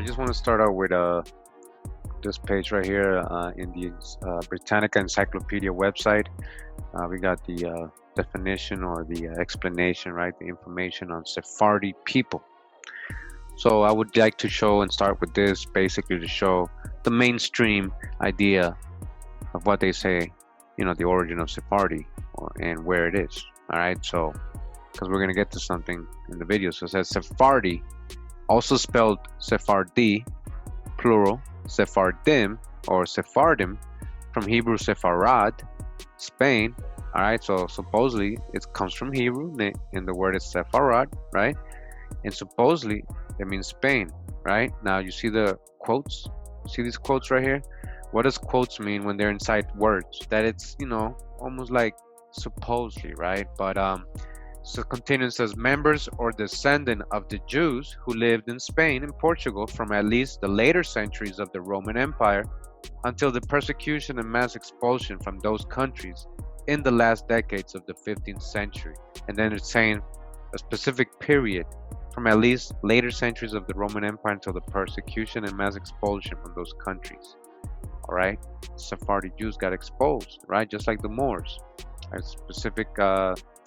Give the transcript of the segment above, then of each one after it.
just want to start out with this page right here in the Britannica Encyclopedia website. We got the definition or the explanation, right? The information on Sephardi people. So I would like to show and start with this basically to show the mainstream idea of what they say, you know, the origin of Sephardi and where it is. All right. So, because we're going to get to something in the video. So it says Sephardi, also spelled Sephardi, plural, Sephardim or Sephardim, from Hebrew Sepharad, Spain. All right, so supposedly it comes from Hebrew, and the word is Sepharad, right? And supposedly it means Spain, right? Now you see the quotes. You see these quotes right here? What does quotes mean when they're inside words? That it's, you know, almost like supposedly, right? But so continues, says members or descendant of the Jews who lived in Spain and Portugal from at least the later centuries of the Roman Empire until the persecution and mass expulsion from those countries in the last decades of the 15th century. And then it's saying a specific period from at least later centuries of the Roman Empire until the persecution and mass expulsion from those countries. All right, Sephardi Jews got exposed, right? Just like the Moors, at specific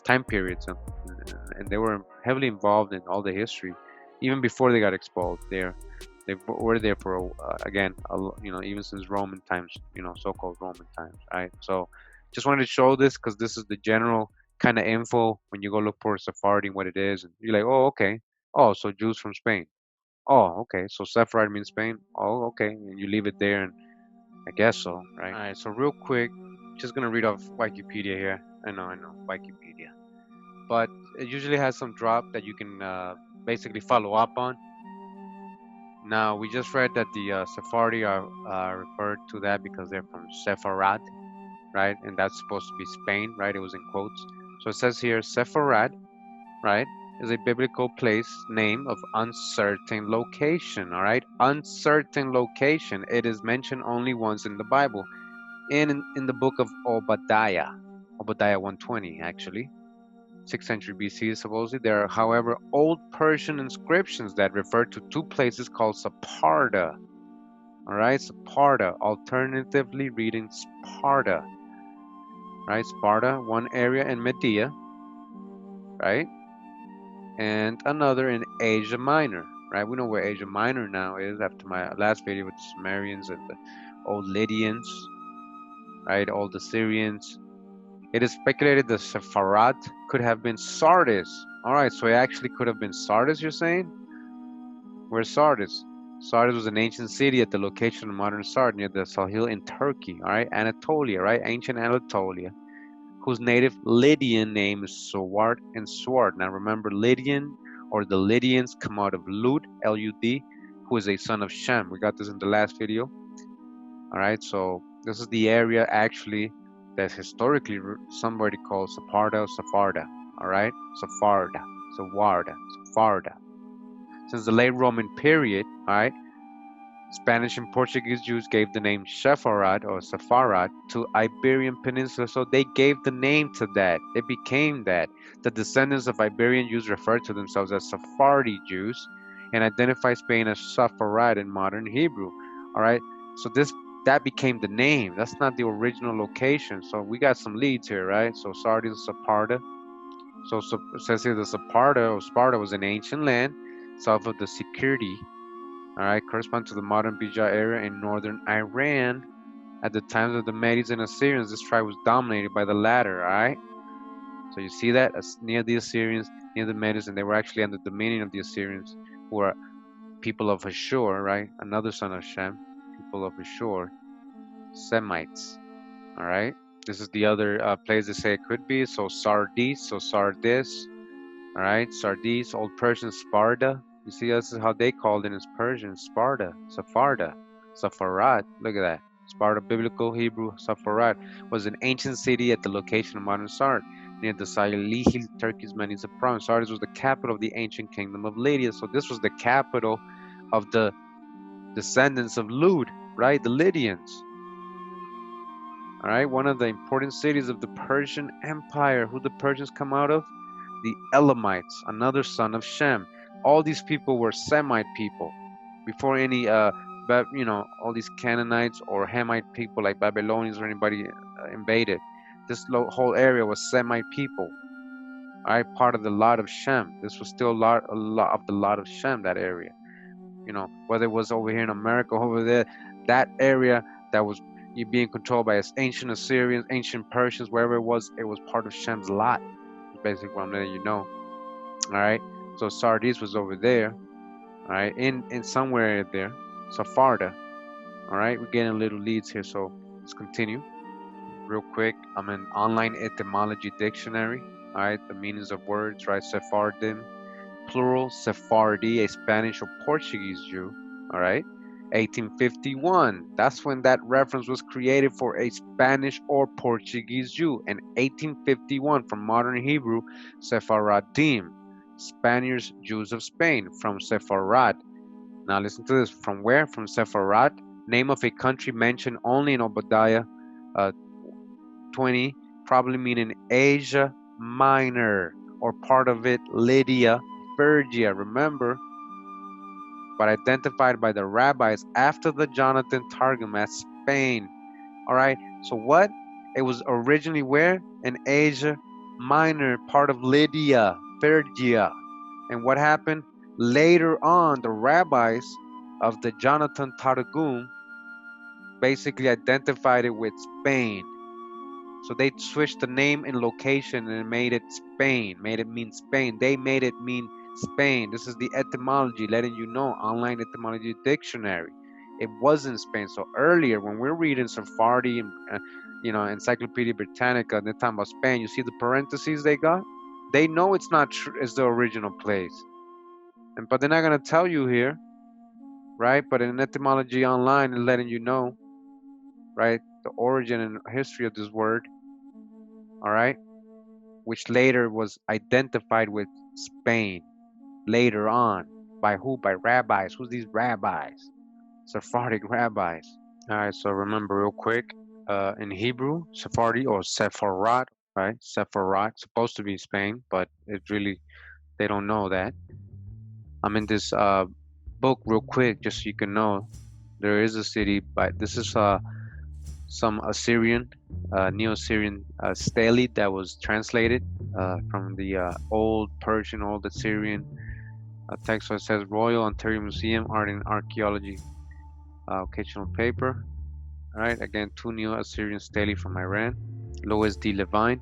time periods, and they were heavily involved in all the history, even before they got expelled. They were there for again, you know, even since Roman times, you know, so-called Roman times, right? So, just wanted to show this because this is the general kind of info when you go look for Sephardi and what it is, and you're like, oh, okay, oh, so Jews from Spain, oh, okay, so Sephardi means Spain, oh, okay, and you leave it there, and I guess so, right? All right, so real quick, just gonna read off Wikipedia here. I know, Wikipedia. But it usually has some drop that you can basically follow up on. Now, we just read that the Sephardi are referred to that because they're from Sepharad, right? And that's supposed to be Spain, right? It was in quotes. So it says here, Sepharad, right, is a biblical place name of uncertain location, all right? Uncertain location. It is mentioned only once in the Bible, in the book of Obadiah 120, actually. 6th century BC, supposedly. There are, however, old Persian inscriptions that refer to two places called Saparda. All right, Saparda, alternatively reading Sparta. Right, Sparta, one area in Media, right? And another in Asia Minor, right? We know where Asia Minor now is after my last video with the Sumerians and the old Lydians, right? All the Assyrians. It is speculated that Sepharad could have been Sardis. All right, so it actually could have been Sardis, you're saying? Where's Sardis? Sardis was an ancient city at the location of modern Sard near the Sahel in Turkey, all right? Anatolia, right? Ancient Anatolia, whose native Lydian name is Swart and Swart. Now remember, Lydian or the Lydians come out of Lud, L-U-D, who is a son of Shem. We got this in the last video, all right? So this is the area actually that historically somebody called Saparda or Sepharda, all right? Sepharda, Sepharda. Since the late Roman period, all right, Spanish and Portuguese Jews gave the name Sepharad or Sepharad to Iberian Peninsula, so they gave the name to that. It became that. The descendants of Iberian Jews refer to themselves as Sephardi Jews and identify Spain as Sepharad in modern Hebrew. All right, so that became the name. That's not the original location. So we got some leads here, right? So Sardis, Saparda. So it says here the Saparda or Sparta was an ancient land south of the Sicily. All right, correspond to the modern Bija area in northern Iran. At the times of the Medes and Assyrians, this tribe was dominated by the latter. All right, so you see that near the Assyrians, near the Medes, and they were actually under the dominion of the Assyrians, who are people of Ashur, right? Another son of Shem, people of Ashur, Semites. All right, this is the other place they say it could be. So Sardis, so Sardis. All right, Sardis, Old Persian Sparda. You see, this is how they called it in Persian, Sparta, Sepharda, Sepharad. Look at that. Sparta, biblical Hebrew, Sepharad, was an ancient city at the location of modern Sard, near the Sahel, Turkey's Manisa province. Sardis was the capital of the ancient kingdom of Lydia. So this was the capital of the descendants of Lud, right? The Lydians. All right, one of the important cities of the Persian Empire. Who the Persians come out of? The Elamites, another son of Shem. All these people were Semite people before any, all these Canaanites or Hamite people like Babylonians or anybody invaded. This whole area was Semite people. All right, part of the lot of Shem. This was still a lot of the lot of Shem, that area. You know, whether it was over here in America, over there, that area that was being controlled by ancient Assyrians, ancient Persians, wherever it was part of Shem's lot. Basically what I'm letting you know. All right, so Sardis was over there, all right, in somewhere there. Sepharda. All right, we're getting little leads here, so let's continue real quick. I'm in online etymology dictionary. All right, the meanings of words, right? Sephardim, plural, Sephardi, a Spanish or Portuguese Jew. All right, 1851, that's when that reference was created for a Spanish or Portuguese Jew. In 1851, from modern Hebrew, Sephardim, Spaniards, Jews of Spain, from Sepharad. Now listen to this. From where? From Sepharad, name of a country mentioned only in Obadiah 20, probably meaning Asia Minor, or part of it, Lydia, Phrygia. Remember, but identified by the rabbis after the Jonathan Targum as Spain. All right, so what? It was originally where? In Asia Minor, part of Lydia, Phrygia. And what happened? Later on, the rabbis of the Jonathan Targum basically identified it with Spain. So they switched the name and location and made it Spain, made it mean Spain. They made it mean Spain. This is the etymology, letting you know, online etymology dictionary. It wasn't Spain. So earlier, when we're reading Sephardi and Encyclopedia Britannica, and they're talking about Spain, you see the parentheses they got? They know it's not true. It's the original place, but they're not gonna tell you here, right? But in etymology online, and letting you know, right, the origin and history of this word. All right, which later was identified with Spain later on. By who? By rabbis. Who's these rabbis? Sephardic rabbis. All right, so remember real quick, in Hebrew, Sephardi or Sepharad, right? Sepharad, supposed to be Spain, but it's really, they don't know that. I'm in this book real quick, just so you can know. There is a city, but this is some Assyrian, Neo-Assyrian stele that was translated from the old Persian, old Assyrian text. So it says Royal Ontario Museum, Art and Archaeology, occasional paper. All right, again, 2 Neo-Assyrian stele from Iran. Louis D. Levine,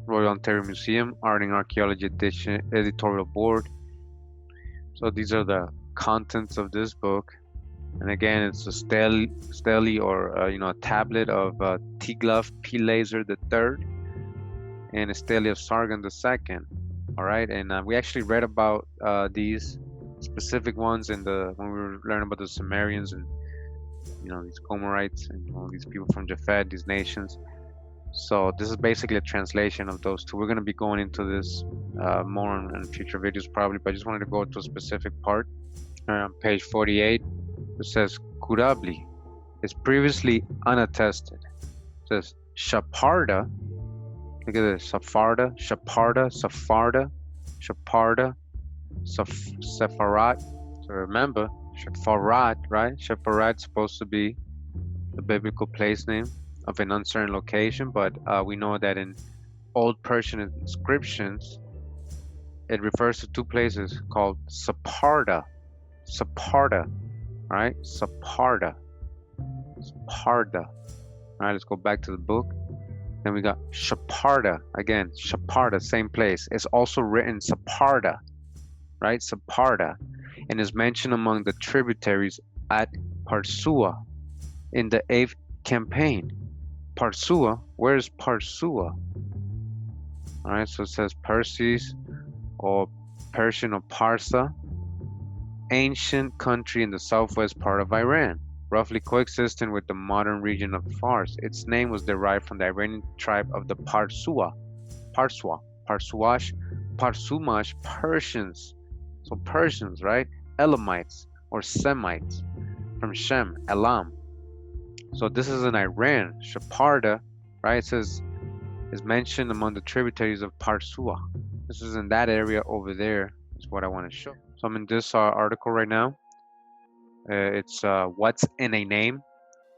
Royal Ontario Museum, Art and Archaeology edition, editorial board. So these are the contents of this book. And again, it's a stele or a tablet of Tiglath-Pileser III and a stele of Sargon II. All right, and we actually read about these specific ones when we were learning about the Sumerians and these Gomerites and all these people from Japhet, these nations. So this is basically a translation of those two. We're going to be going into this more in future videos probably, but I just wanted to go to a specific part. Page 48, it says Kurabli is previously unattested. It says Saparda. Look at this: Sepharda, Saparda, Sepharda, Saparda, Sepharad. So remember, Sepharad, right? Sepharad is supposed to be the biblical place name of an uncertain location, but we know that in Old Persian inscriptions, it refers to two places called Saparda. Saparda, right? Saparda. Saparda. All right, let's go back to the book. Then we got Saparda. Again, Saparda, same place. It's also written Saparda, right? Saparda. And is mentioned among the tributaries at Parsua in the 8th campaign. Parsua, where is Parsua? All right, so it says Persis or Persian or Parsa, ancient country in the southwest part of Iran, roughly coexisting with the modern region of Fars. Its name was derived from the Iranian tribe of the Parsumash, Persians. So Persians, right? Elamites or Semites from Shem, Elam. So this is in Iran. Saparda, right? It says is mentioned among the tributaries of Parsua. This is in that area over there. Is what I want to show. So I'm in this article right now. It's What's in a Name?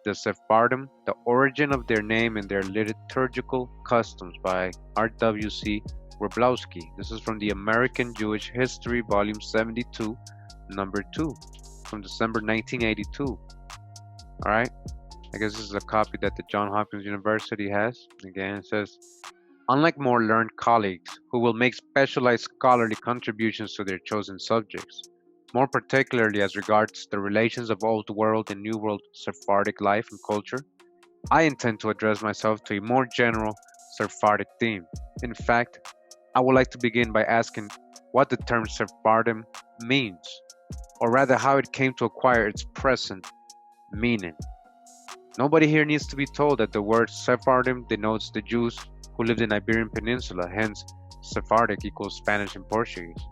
The Sephardim, the origin of their name and their liturgical customs by R.W.C. Wroblewski. This is from the American Jewish History, Volume 72, Number 2, from December 1982. All right. I guess this is a copy that the Johns Hopkins University has. Again, it says, unlike more learned colleagues who will make specialized scholarly contributions to their chosen subjects, more particularly as regards the relations of Old World and New World Sephardic life and culture, I intend to address myself to a more general Sephardic theme. In fact, I would like to begin by asking what the term Sephardim means, or rather how it came to acquire its present meaning. Nobody here needs to be told that the word Sephardim denotes the Jews who lived in the Iberian Peninsula, hence Sephardic equals Spanish and Portuguese.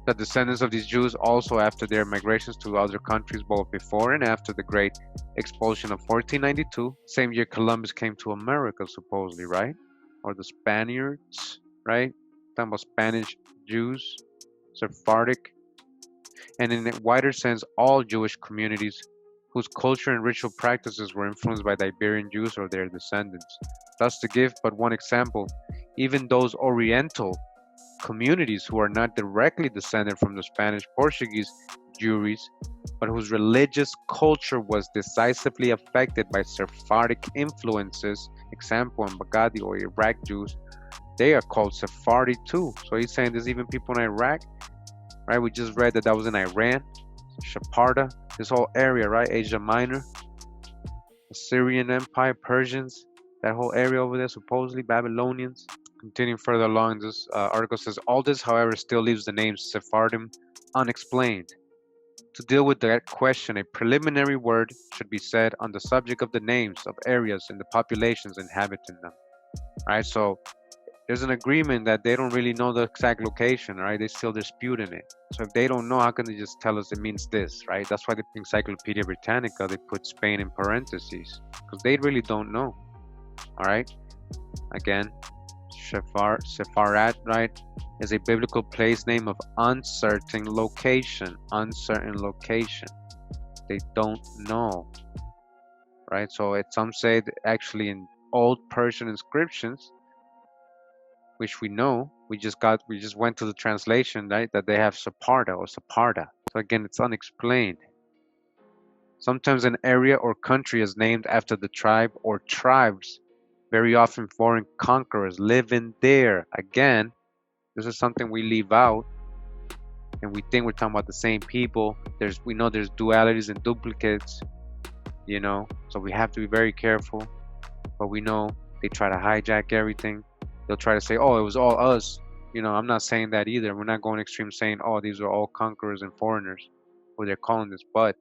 The descendants of these Jews also after their migrations to other countries both before and after the Great Expulsion of 1492, same year Columbus came to America supposedly, right? Or the Spaniards, right? Talking about Spanish Jews, Sephardic, and in a wider sense all Jewish communities whose culture and ritual practices were influenced by the Iberian Jews or their descendants. Thus, to give but one example, even those Oriental communities who are not directly descended from the Spanish Portuguese Jewries, but whose religious culture was decisively affected by Sephardic influences, example in Baghdadi or Iraq Jews, they are called Sephardi too. So he's saying there's even people in Iraq, right? We just read that was in Iran, Saparda, this whole area, right? Asia Minor, Assyrian Empire, Persians, that whole area over there, supposedly Babylonians. Continuing further along, this article says, all this, however, still leaves the name Sephardim unexplained. To deal with that question, a preliminary word should be said on the subject of the names of areas and the populations inhabiting them. All right, so there's an agreement that they don't really know the exact location, right? They still disputing it. So if they don't know, how can they just tell us it means this, right? That's why the Encyclopedia Britannica, they put Spain in parentheses, because they really don't know. All right, again, Sepharad, right, is a biblical place name of uncertain location. Uncertain location. They don't know, right? So some say that actually in old Persian inscriptions, which we know, we just went to the translation, right, that they have Saparda or Saparda. So again, it's unexplained. Sometimes an area or country is named after the tribe or tribes. Very often foreign conquerors live in there. Again, this is something we leave out and we think we're talking about the same people. We know there's dualities and duplicates, you know, so we have to be very careful. But we know they try to hijack everything. They'll try to say, oh, it was all us. You know, I'm not saying that either. We're not going extreme saying, oh, these are all conquerors and foreigners, what they're calling this. But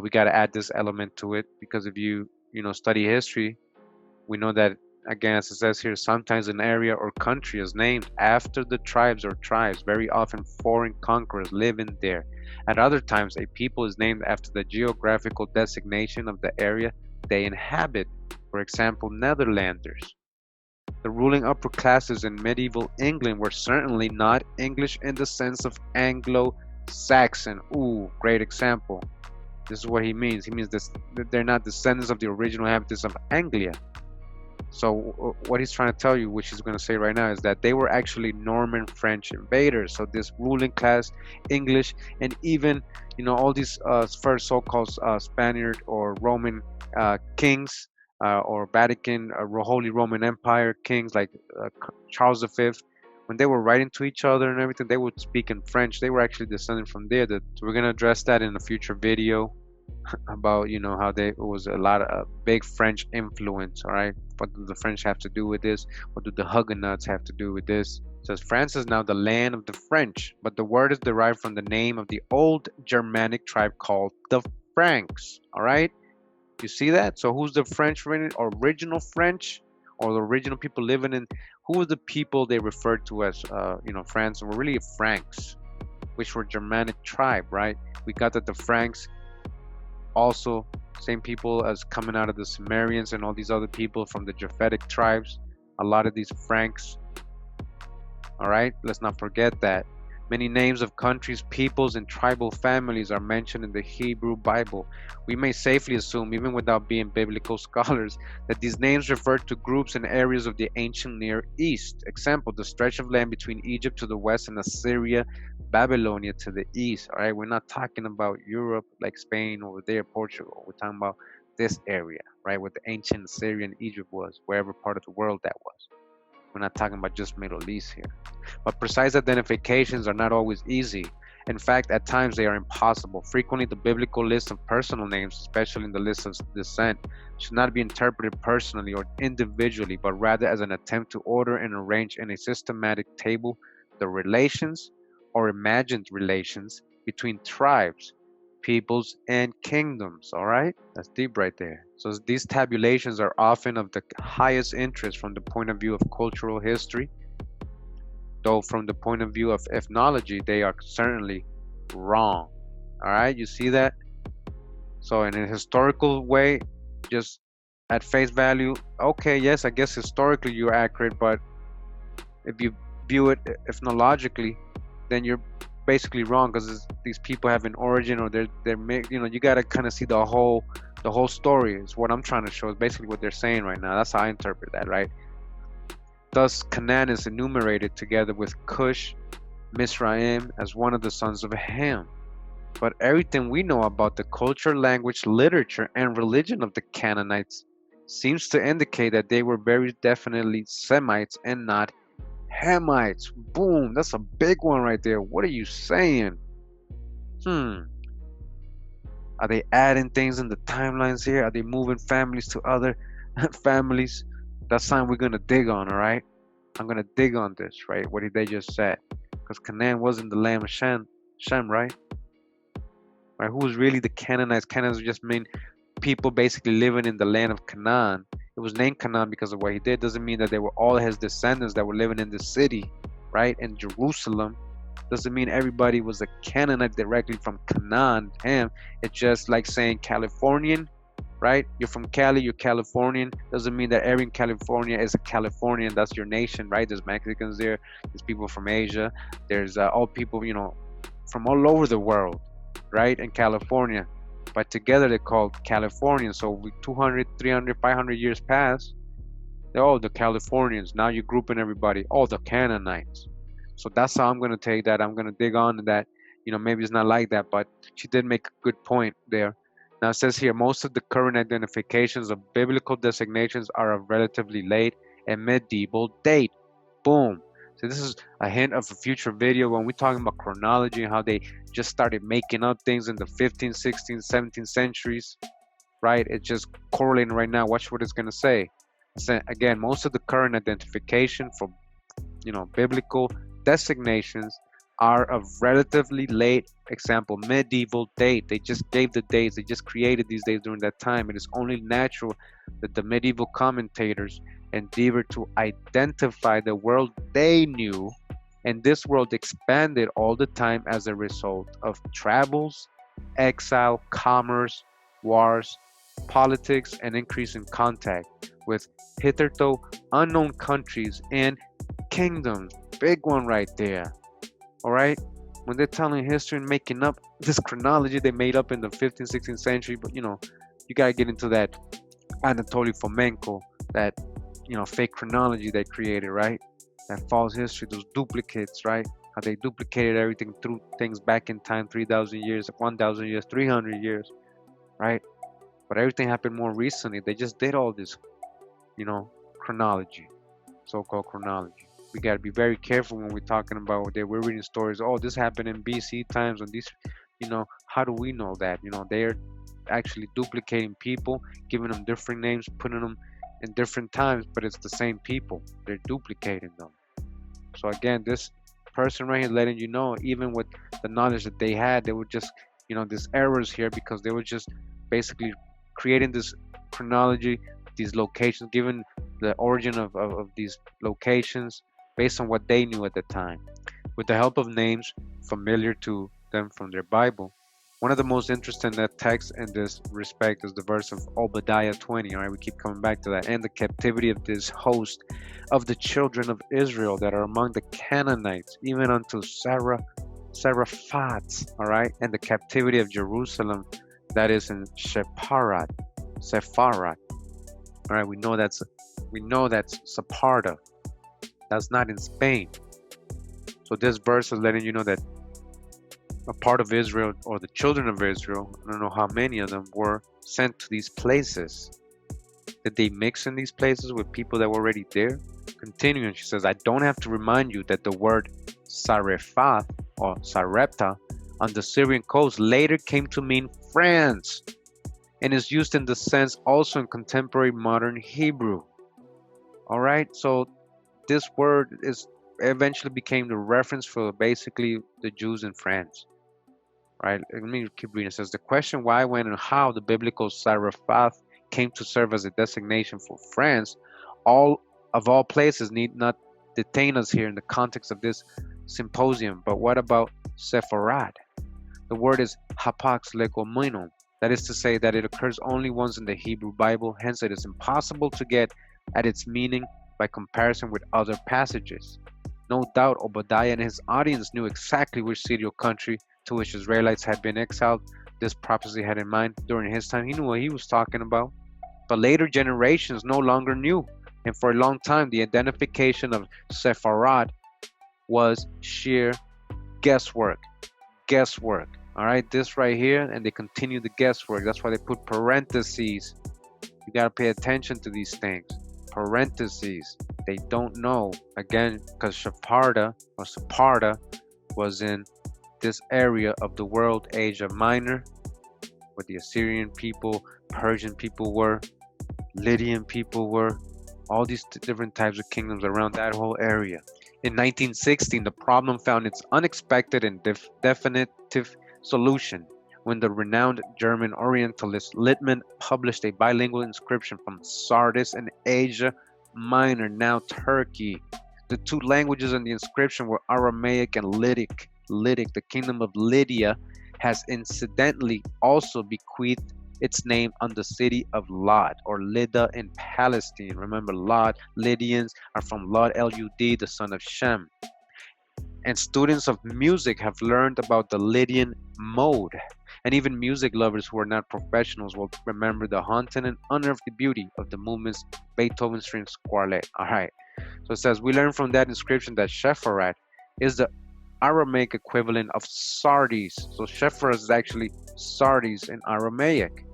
we got to add this element to it, because if you know, study history, we know that, again, as it says here, sometimes an area or country is named after the tribes or tribes. Very often, foreign conquerors live in there. At other times, a people is named after the geographical designation of the area they inhabit. For example, Netherlanders. The ruling upper classes in medieval England were certainly not English in the sense of Anglo-Saxon. Ooh, great example. This is what he means. He means this, that they're not descendants of the original inhabitants of Anglia. So what he's trying to tell you, which he's going to say right now, is that they were actually Norman French invaders. So this ruling class, English, and even, you know, all these first so-called Spaniard or Roman kings, or Vatican, Holy Roman Empire kings like Charles V, when they were writing to each other and everything, they would speak in French. They were actually descended from there. So we're going to address that in a future video about, you know, how it was a lot of big French influence. All right, what do the French have to do with this? What do the Huguenots have to do with this? It says France is now the land of the French, but the word is derived from the name of the old Germanic tribe called the Franks. All right, you see that? So who's the French original French, or the original people living in? Who were the people they referred to as you know, France? Were really Franks, which were Germanic tribe, right? We got that the Franks also same people as coming out of the Sumerians and all these other people from the Japhetic tribes. A lot of these Franks. All right, let's not forget that. Many names of countries, peoples, and tribal families are mentioned in the Hebrew Bible. We may safely assume, even without being biblical scholars, that these names refer to groups and areas of the ancient Near East. Example, the stretch of land between Egypt to the west and Assyria, Babylonia to the east. All right, we're not talking about Europe like Spain over there, Portugal. We're talking about this area, right, where the ancient Assyrian Egypt was, wherever part of the world that was. We're not talking about just Middle East here. But precise identifications are not always easy. In fact, at times they are impossible. Frequently, the biblical list of personal names, especially in the list of descent, should not be interpreted personally or individually, but rather as an attempt to order and arrange in a systematic table the relations or imagined relations between tribes, peoples, and kingdoms. All right, that's deep right there. So these tabulations are often of the highest interest from the point of view of cultural history, though from the point of view of ethnology, they are certainly wrong. All right, you see that? So in a historical way, just at face value, okay, yes, I guess historically you're accurate, but if you view it ethnologically, then you're basically wrong, because these people have an origin, or they're you know, you got to kind of see the whole story. Is what I'm trying to show. Is basically what they're saying right now. That's how I interpret that, right? Thus, Canaan is enumerated together with Cush, Mizraim, as one of the sons of Ham. But everything we know about the culture, language, literature, and religion of the Canaanites seems to indicate that they were very definitely Semites and not Hamites. Boom, that's a big one right there. What are you saying? Are they adding things in the timelines here? Are they moving families to other families? That's something we're gonna dig on, all right? I'm gonna dig on this, right? What did they just say? Because Canaan wasn't the land of Shem, right? Right? Who was really the Canaanites? Canaanites just mean people basically living in the land of Canaan. It was named Canaan because of what he did. Doesn't mean that they were all his descendants that were living in the city, right? In Jerusalem. Doesn't mean everybody was a Canaanite directly from Canaan. Ham. It's just like saying Californian, right? You're from Cali, you're Californian. Doesn't mean that every in California is a Californian. That's your nation, right? There's Mexicans there. There's people from Asia. There's all people, you know, from all over the world, right? In California. But together they're called Californians. So 200, 300, 500 years pass. They're all the Californians. Now you're grouping everybody. Oh, the Canaanites. So that's how I'm going to take that. I'm going to dig on to that. You know, maybe it's not like that, but she did make a good point there. Now it says here, most of the current identifications of biblical designations are of relatively late and medieval date. Boom. So this is a hint of a future video when we're talking about chronology and how they just started making up things in the 15th, 16th, 17th centuries, right? It's just correlating right now. Watch what it's going to say. So again, most of the current identification for, biblical designations are of relatively late, example, medieval date. They just gave the dates. They just created these days during that time. It is only natural that the medieval commentators endeavored to identify the world they knew, and this world expanded all the time as a result of travels, exile, commerce, wars, politics, and increase in contact with hitherto unknown countries and kingdoms. Big one right there. All right, when they're telling history and making up this chronology they made up in the 15th, 16th century, but you gotta get into that Anatoly Fomenko, that fake chronology they created, right? That false history, those duplicates, right? How they duplicated everything, threw things back in time, 3,000 years, 1,000 years, 300 years, right? But everything happened more recently. They just did all this, chronology, so-called chronology. We got to be very careful when we're talking about that. We're reading stories. Oh, this happened in BC times, and these, how do we know that? They're actually duplicating people, giving them different names, putting them in different times, but it's the same people. They're duplicating them. So again, this person right here letting you know, even with the knowledge that they had, they were just, these errors here because they were just basically creating this chronology, these locations, given the origin of these locations based on what they knew at the time, with the help of names familiar to them from their Bible. One of the most interesting texts in this respect is the verse of Obadiah 20. All right, we keep coming back to that. And the captivity of this host of the children of Israel that are among the Canaanites, even unto Seraphat. All right, and the captivity of Jerusalem that is in Sepharad. All right, we know that's Saparda. That's not in Spain. So this verse is letting you know that a part of Israel, or the children of Israel, I don't know how many of them, were sent to these places. Did they mix in these places with people that were already there? Continuing, she says, I don't have to remind you that the word Sarephath or Sarepta on the Syrian coast later came to mean France, and is used in the sense also in contemporary modern Hebrew. All right, so this word is eventually became the reference for basically the Jews in France. Right? Let me keep reading. It says, the question why, when, and how the biblical Sarephath came to serve as a designation for France, all places, need not detain us here in the context of this symposium. But what about Sepharad? The word is hapax legomeno. That is to say that it occurs only once in the Hebrew Bible. Hence, it is impossible to get at its meaning by comparison with other passages. No doubt Obadiah and his audience knew exactly which city or country to which Israelites had been exiled this prophecy had in mind during his time. He knew what he was talking about. But later generations no longer knew. And for a long time, the identification of Sepharad was sheer guesswork. All right, this right here, and they continue the guesswork. That's why they put parentheses. You got to pay attention to these things. Parentheses. They don't know. Again, because Saparda was in this area of the world, Asia Minor, where the Assyrian people, Persian people were, Lydian people were, all these different types of kingdoms around that whole area. In 1916, the problem found its unexpected and definitive solution when the renowned German Orientalist Littmann published a bilingual inscription from Sardis in Asia Minor, now Turkey. The two languages in the inscription were Aramaic and Lydic. The kingdom of Lydia has incidentally also bequeathed its name on the city of Lod, or Lydda in Palestine. Remember, Lod, Lydians are from Lod, L-U-D, the son of Shem. And students of music have learned about the Lydian mode. And even music lovers who are not professionals will remember the haunting and unearthly beauty of the movements Beethoven Strings Quartet. All right. So it says, we learn from that inscription that Sepharad is the Aramaic equivalent of Sardis. So Sepharad is actually Sardis in Aramaic.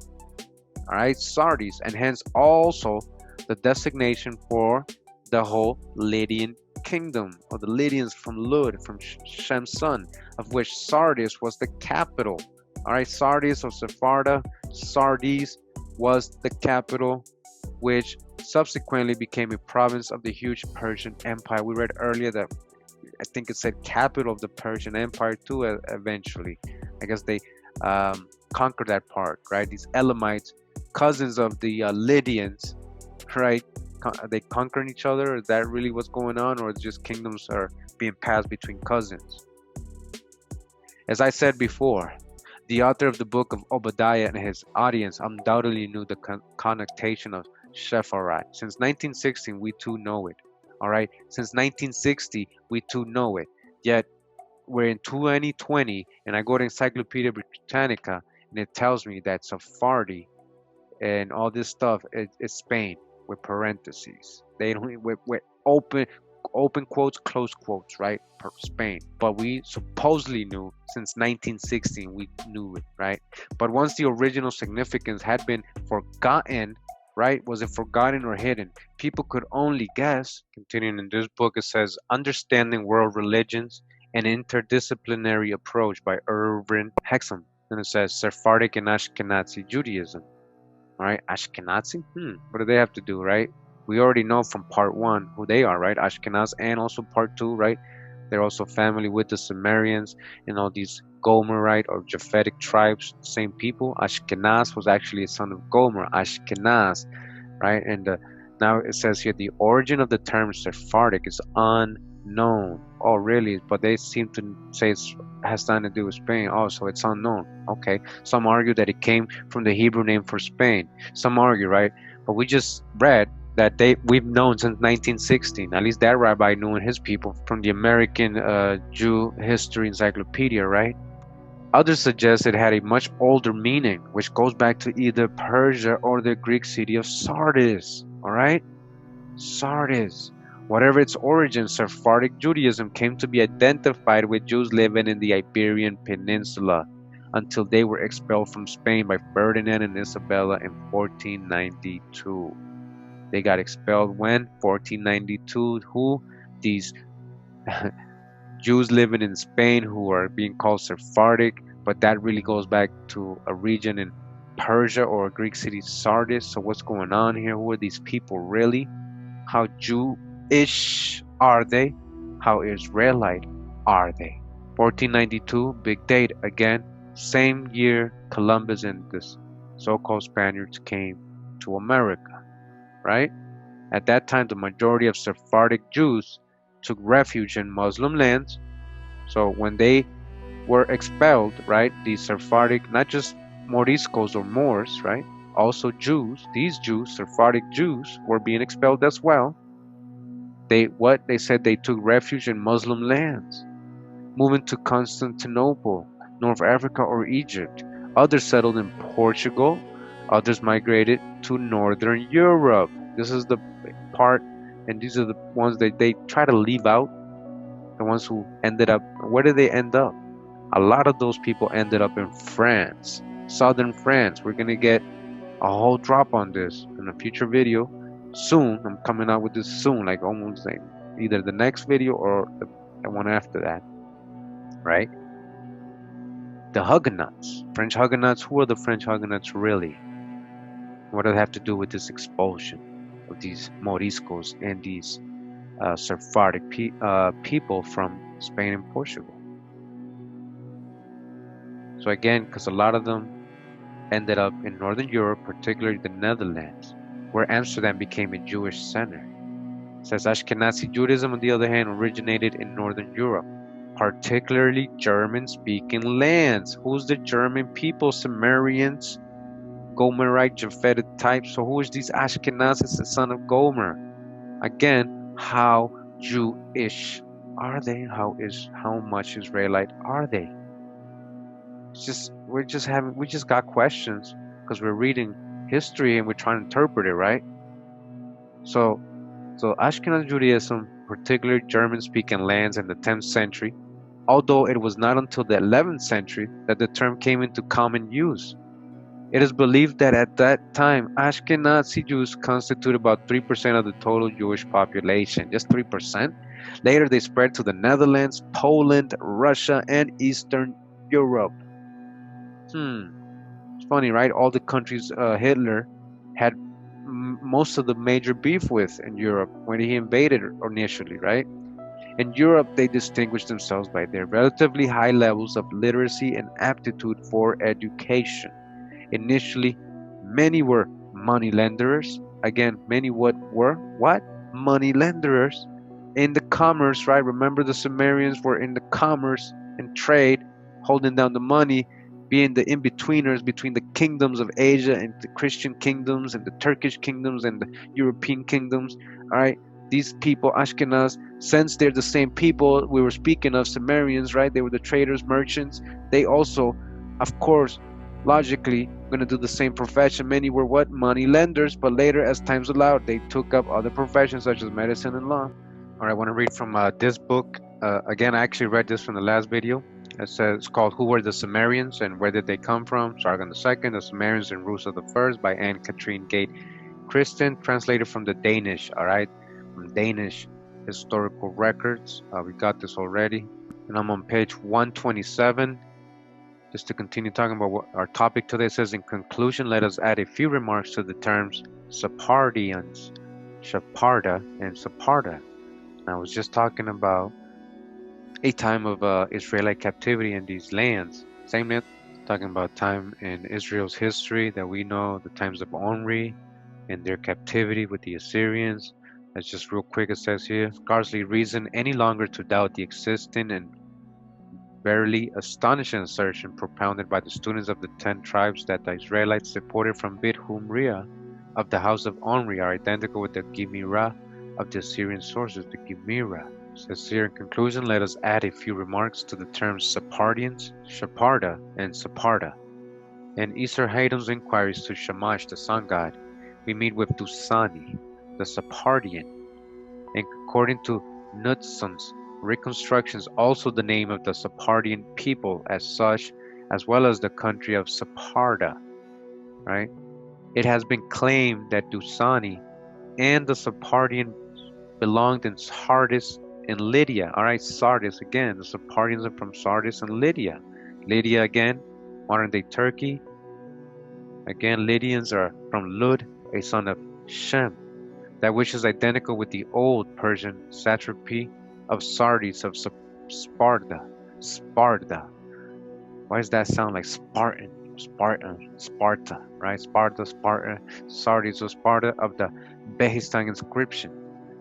All right, Sardis, and hence also the designation for the whole Lydian kingdom of the Lydians from Lud, from Shem's son, of which Sardis was the capital. All right, Sardis or Sepharda, Sardis was the capital, which subsequently became a province of the huge Persian Empire. We read earlier that I think it said capital of the Persian Empire too. Eventually, I guess they conquered that part, right? These Elamites, cousins of the Lydians, right? Are they conquering each other? Is that really what's going on, or just kingdoms are being passed between cousins? As I said before, the author of the book of Obadiah and his audience undoubtedly knew the connotation of Sepharad. Since 1916, we too know it. All right, since 1960, we too know it. Yet we're in 2020, and I go to Encyclopedia Britannica, and it tells me that Sephardi and all this stuff is Spain with parentheses. They don't with open quotes, close quotes, right? Spain. But we supposedly knew since 1916, we knew it, right? But once the original significance had been forgotten, right? Was it forgotten or hidden? People could only guess. Continuing in this book, it says, Understanding World Religions, an Interdisciplinary Approach by Irvin Hexham. And it says Sephardic and Ashkenazi Judaism. All right, Ashkenazi? What do they have to do, right? We already know from part 1 who they are, right? Ashkenaz, and also part 2, right? They're also family with the Sumerians and all these Gomer, right, or Japhetic tribes, same people. Ashkenaz was actually a son of Gomer, Ashkenaz, right? And now it says here the origin of the term Sephardic is unknown. Oh, really? But they seem to say it has nothing to do with Spain. Oh, so it's unknown. Okay. Some argue that it came from the Hebrew name for Spain. Some argue, right? But we just read that we've known since 1916. At least that rabbi knew and his people from the American Jew History Encyclopedia, right? Others suggest it had a much older meaning, which goes back to either Persia or the Greek city of Sardis. All right? Sardis. Whatever its origin, Sephardic Judaism came to be identified with Jews living in the Iberian Peninsula until they were expelled from Spain by Ferdinand and Isabella in 1492. They got expelled when? 1492. Who? These Jews living in Spain who are being called Sephardic, but that really goes back to a region in Persia or a Greek city, Sardis. So what's going on here? Who are these people really? How Jewish are they? How Israelite are they? 1492, big date again. Same year Columbus and the so-called Spaniards came to America, right? At that time, the majority of Sephardic Jews took refuge in Muslim lands. So when they were expelled, right, these Sephardic, not just Moriscos or Moors, right, also Jews, these Jews, Sephardic Jews, were being expelled as well. They said they took refuge in Muslim lands, moving to Constantinople, North Africa, or Egypt. Others settled in Portugal. Others migrated to Northern Europe. This is the part, and these are the ones that they try to leave out. The ones who ended up, where did they end up? A lot of those people ended up in France, southern France. We're going to get a whole drop on this in a future video soon. I'm coming out with this soon, like almost like either the next video or the one after that, right? The Huguenots, French Huguenots. Who are the French Huguenots really? What do they have to do with this expulsion of these Moriscos and these Sephardic people from Spain and Portugal? So again, because a lot of them ended up in Northern Europe, particularly the Netherlands, where Amsterdam became a Jewish center. It says Ashkenazi Judaism, on the other hand, originated in Northern Europe, particularly German-speaking lands. Who's the German people? Sumerians, Gomerite, Japhetic types. So who is these Ashkenazis, the son of Gomer? Again, how Jewish are they? How much Israelite are they? We just got questions because we're reading history and we're trying to interpret it, right? So Ashkenazi Judaism, particularly German-speaking lands in the 10th century, although it was not until the 11th century that the term came into common use. It is believed that at that time, Ashkenazi Jews constitute about 3% of the total Jewish population, just 3%. Later, they spread to the Netherlands, Poland, Russia, and Eastern Europe. It's funny, right? All the countries Hitler had most of the major beef with in Europe when he invaded initially, right? In Europe, they distinguished themselves by their relatively high levels of literacy and aptitude for education. Initially, many were moneylenders. Again, many were what? Moneylenders in the commerce, right? Remember, the Sumerians were in the commerce and trade, holding down the money, being the in-betweeners between the kingdoms of Asia and the Christian kingdoms and the Turkish kingdoms and the European kingdoms. All right, these people, Ashkenaz, since they're the same people we were speaking of, Sumerians, right? They were the traders, merchants. They also, of course, logically going to do the same profession. Many were what? Money lenders, but later, as times allowed, they took up other professions such as medicine and law. All right, I want to read from this book. Again, I actually read this from the last video. It's called Who Were the Sumerians and Where Did They Come From? Sargon II, The Sumerians and Rus of the First by Anne Katrine Gate Christen, translated from the Danish, all right? From Danish historical records. We got this already. And I'm on page 127. Just to continue talking about what our topic today says, in conclusion, let us add a few remarks to the terms Sephardians, Saparda, and Saparda. I was just talking about a time of Israelite captivity in these lands. Same thing, talking about time in Israel's history that we know, the times of Omri and their captivity with the Assyrians. That's just real quick, it says here, scarcely reason any longer to doubt the existing and verily astonishing assertion propounded by the students of the 10 tribes that the Israelites deported from Bit Humria of the house of Omri are identical with the Gimira of the Assyrian sources, the Gimira. Says here, in conclusion, let us add a few remarks to the terms Sephardians, Saparda, and Saparda. In Esarhaddon's inquiries to Shamash, the sun god, we meet with Dusani, the Sephardian, and according to Knutson's reconstructions, also the name of the Sephardian people as such, as well as the country of Saparda, right? It has been claimed that Dusani and the Sephardian belonged in Sardis and Lydia. All right, Sardis again. The Sephardians are from Sardis and Lydia. Lydia again, modern-day Turkey. Again, Lydians are from Lud, a son of Shem, that which is identical with the old Persian satrapy of Sardis of Sparta. Sparta. Why does that sound like Spartan? Sparta, right? Sparta, Sardis of Sparta of the Behistang inscription.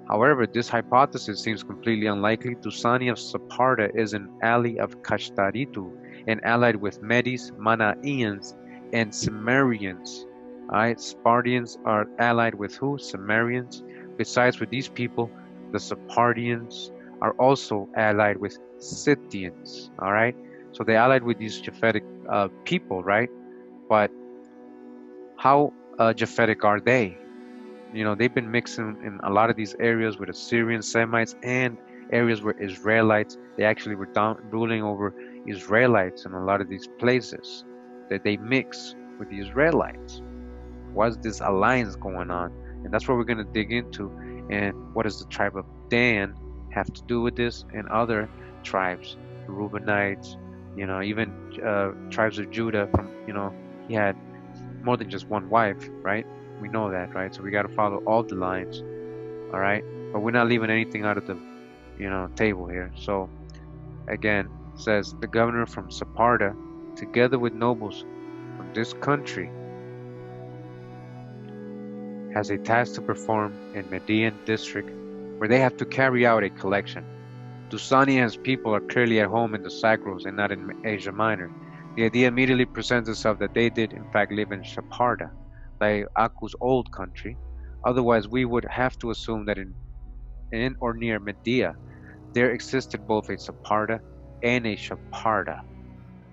However, this hypothesis seems completely unlikely. Dusani of Saparda is an ally of Kashtaritu and allied with Medes, Manaeans, and Cimmerians. Alright, Spartians are allied with who? Cimmerians. Besides, with these people, the Sephardians are also allied with Scythians. Alright, so they allied with these Japhetic people, right? But how Japhetic are they? You know, they've been mixing in a lot of these areas with Assyrian Semites and areas where Israelites, they actually were ruling over Israelites in a lot of these places that they mix with the Israelites. What's this alliance going on? And that's what we're going to dig into. And what does the tribe of Dan have to do with this and other tribes, the Reubenites, you know, even tribes of Judah from, you know, he had more than just one wife, right? We know that, right? So we got to follow all the lines, all right? But we're not leaving anything out of the, you know, table here. So again, it says the governor from Saparda, together with nobles from this country, has a task to perform in Median district, where they have to carry out a collection. Dusani and his people are clearly at home in the Zagros and not in Asia Minor. The idea immediately presents itself that they did in fact live in Saparda, like Aku's old country. Otherwise, we would have to assume that in or near Media, there existed both a Saparda and a Saparda.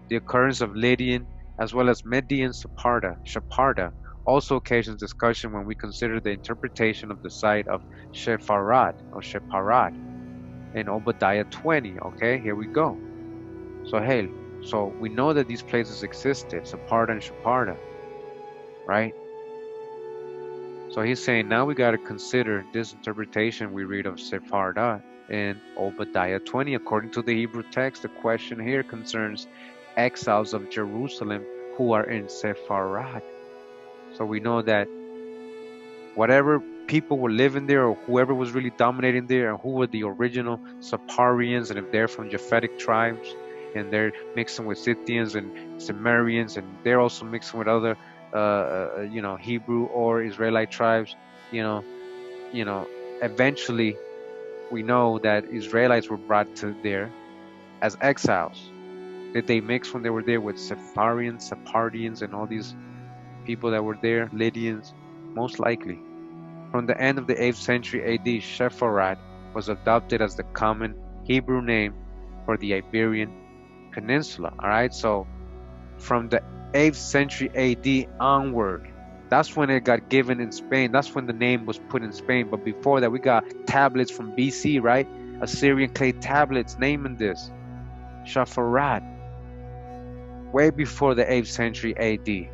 The occurrence of Lydian as well as Median Saparda, also occasions discussion when we consider the interpretation of the site of Sepharad in Obadiah 20. Okay, here we go. So we know that these places existed, Saparda and Saparda, right? So he's saying now we got to consider this interpretation we read of Sepharda in Obadiah 20. According to the Hebrew text, the question here concerns exiles of Jerusalem who are in Sepharad. So we know that whatever people were living there, or whoever was really dominating there, and who were the original Sardis, and if they're from Japhetic tribes, and they're mixing with Scythians and Cimmerians, and they're also mixing with other, Hebrew or Israelite tribes, you know, eventually we know that Israelites were brought to there as exiles. Did they mix when they were there with Sepharians, Sephardians, and all these people that were there, Lydians? Most likely. From the end of the 8th century AD, Sepharad was adopted as the common Hebrew name for the Iberian Peninsula. Alright, so from the 8th century AD onward, that's when it got given in Spain. That's when the name was put in Spain. But before that, we got tablets from BC, right? Assyrian clay tablets naming this Sepharad, way before the 8th century AD.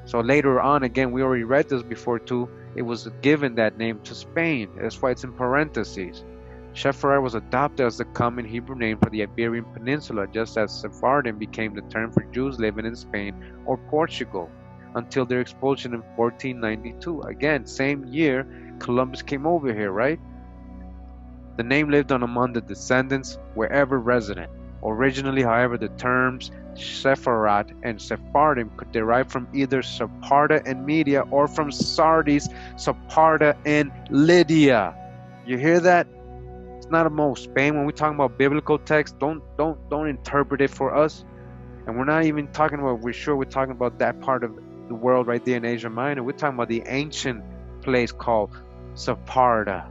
So later on, again, we already read this before too, it was given that name to Spain. That's why it's in parentheses. Sepharad was adopted as the common Hebrew name for the Iberian Peninsula, just as Sephardim became the term for Jews living in Spain or Portugal, until their expulsion in 1492. Again, same year Columbus came over here, right? The name lived on among the descendants wherever resident. Originally, however, the terms Sepharad and Sephardim could derive from either Saparda and Media or from Sardis, Saparda and Lydia. You hear that? It's not about Spain. When we're talking about biblical text, don't interpret it for us. And we're not even talking about, we're talking about that part of the world right there in Asia Minor. We're talking about the ancient place called Saparda.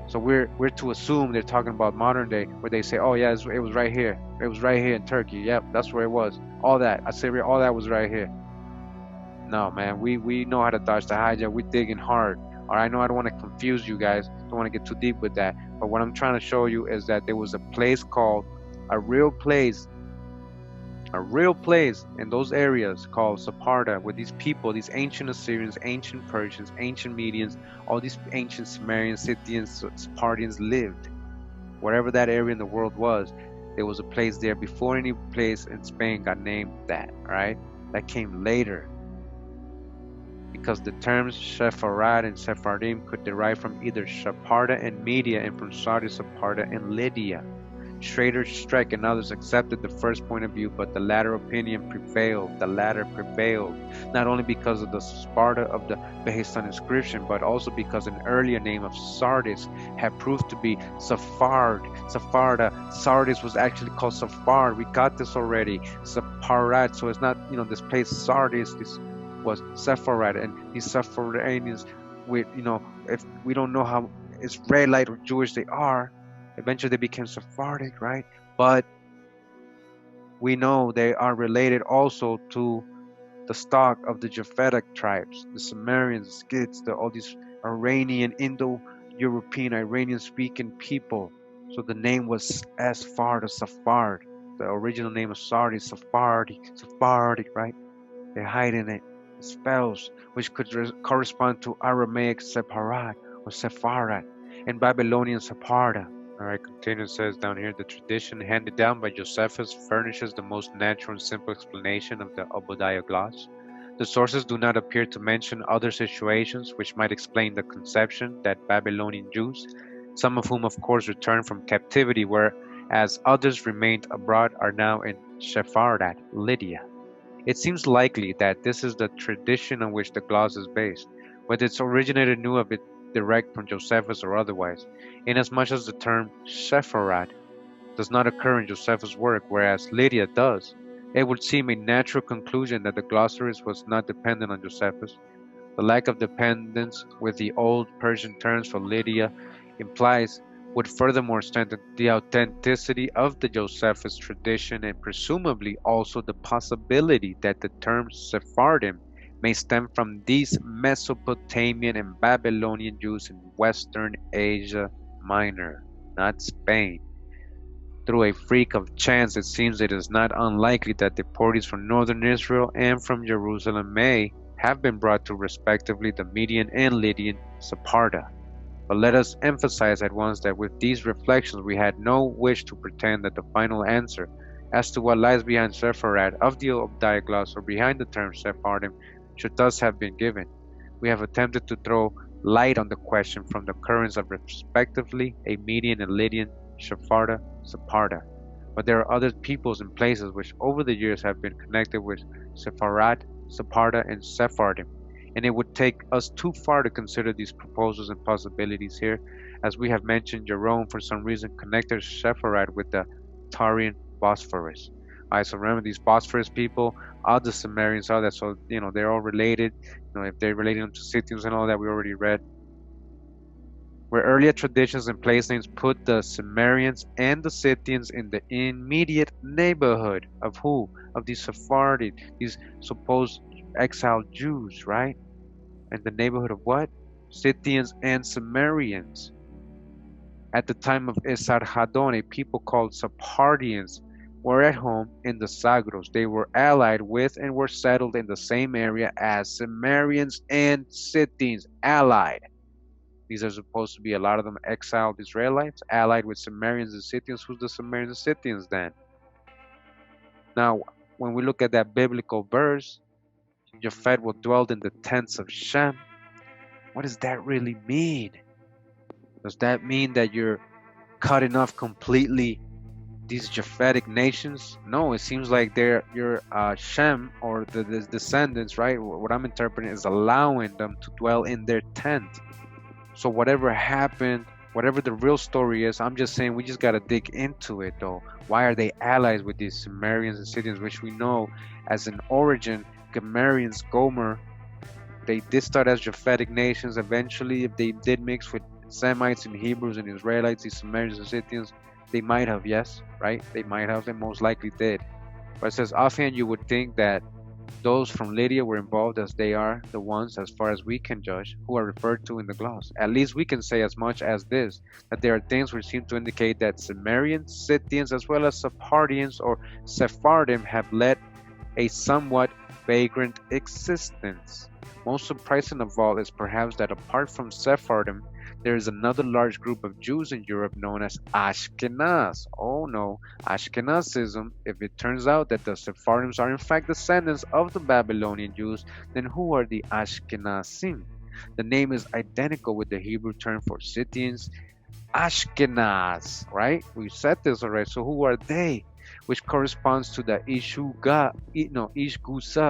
So we're to assume they're talking about modern day, where they say, oh yeah, it was right here. It was right here in Turkey. Yep, that's where it was. All that, Assyria, all that was right here. No, man, we know how to dodge the hijack. We're digging hard. All right, I know I don't want to confuse you guys. Don't want to get too deep with that. But what I'm trying to show you is that there was a place called, a real place in those areas called Saparda, where these people, these ancient Assyrians, ancient Persians, ancient Medians, all these ancient Sumerians, Scythians, Spartans lived. Wherever that area in the world was, there was a place there before any place in Spain got named that, right? That came later. Because the terms Sepharad and Sephardim could derive from either Saparda and Media and from Sardis, Saparda and Lydia. Schrader, Streck, and others accepted the first point of view, but the latter opinion prevailed. The latter prevailed, not only because of the Sparta of the Behistun inscription, but also because an earlier name of Sardis had proved to be Sepharda. Sardis was actually called Sephard. We got this already. Sepharad. So it's not, this place Sardis. This was Sepharad, and these Sephardians, if we don't know how Israelite or Jewish they are, eventually they became Sephardic, right? But we know they are related also to the stock of the Japhetic tribes, the Cimmerians, the Scythians, all these Iranian, Indo-European, Iranian-speaking people. So the name was Sepharda, Sephard. The original name of Sardis, Sephardic, right? They're hiding it. Spells, which could correspond to Aramaic Sepharad or Sepharad, and Babylonian Saparda. Alright, continues, says down here, the tradition handed down by Josephus furnishes the most natural and simple explanation of the Obadiah gloss. The sources do not appear to mention other situations which might explain the conception that Babylonian Jews, some of whom of course returned from captivity, whereas others remained abroad, are now in Sepharad, Lydia. It seems likely that this is the tradition on which the gloss is based, whether its originator knew of it direct from Josephus or otherwise, inasmuch as the term Sepharad does not occur in Josephus' work, whereas Lydia does. It would seem a natural conclusion that the glossarist was not dependent on Josephus. The lack of dependence with the old Persian terms for Lydia would furthermore strengthen the authenticity of the Josephus tradition, and presumably also the possibility that the term Sephardim may stem from these Mesopotamian and Babylonian Jews in Western Asia Minor, not Spain. Through a freak of chance, it seems it is not unlikely that deportees from northern Israel and from Jerusalem may have been brought to respectively the Median and Lydian Saparda. But let us emphasize at once that with these reflections we had no wish to pretend that the final answer as to what lies behind Sepharad of the diagloss or behind the term Sephardim should thus have been given. We have attempted to throw light on the question from the currents of respectively a Median and Lydian, Sepharda, Saparda. But there are other peoples and places which over the years have been connected with Sepharad, Saparda, and Sephardim, and it would take us too far to consider these proposals and possibilities here. As we have mentioned, Jerome for some reason connected Sepharad with the Tarian Bosphorus. Alright, so remember these Bosphorus people, all the Sumerians, all that, so they're all related. If they're related to Scythians and all that, we already read. Where earlier traditions and place names put the Sumerians and the Scythians in the immediate neighborhood of who? Of these Sephardi, these supposed exiled Jews, right? In the neighborhood of what? Scythians and Sumerians. At the time of Esarhaddon, a people called Sephardians were at home in the Zagros. They were allied with and were settled in the same area as Sumerians and Scythians, allied. These are supposed to be a lot of them exiled Israelites, allied with Sumerians and Scythians. Who's the Sumerians and Scythians then? Now, when we look at that biblical verse, Japhet will dwell in the tents of Shem. What does that really mean? Does that mean that you're cutting off completely these Japhetic nations? No, it seems like your Shem or the descendants, right? What I'm interpreting is allowing them to dwell in their tent. So whatever happened, whatever the real story is, I'm just saying we just got to dig into it though. Why are they allies with these Sumerians and Scythians, which we know as an origin, Gomerians, Gomer, they did start as Japhetic nations. Eventually, if they did mix with Semites and Hebrews and Israelites, these Sumerians and Scythians, they might have, yes, right? They might have, and most likely did. But it says, offhand, you would think that those from Lydia were involved, as they are the ones, as far as we can judge, who are referred to in the gloss. At least we can say as much as this, that there are things which seem to indicate that Sumerians, Scythians, as well as Sephardians or Sephardim have led a somewhat vagrant existence. Most surprising of all is perhaps that apart from Sephardim, there is another large group of Jews in Europe known as Ashkenaz. Oh no, Ashkenazism. If it turns out that the Sephardims are in fact descendants of the Babylonian Jews, then who are the Ashkenazim? The name is identical with the Hebrew term for Scythians, Ashkenaz, right? We said this already. So who are they? Which corresponds to the Ishgusa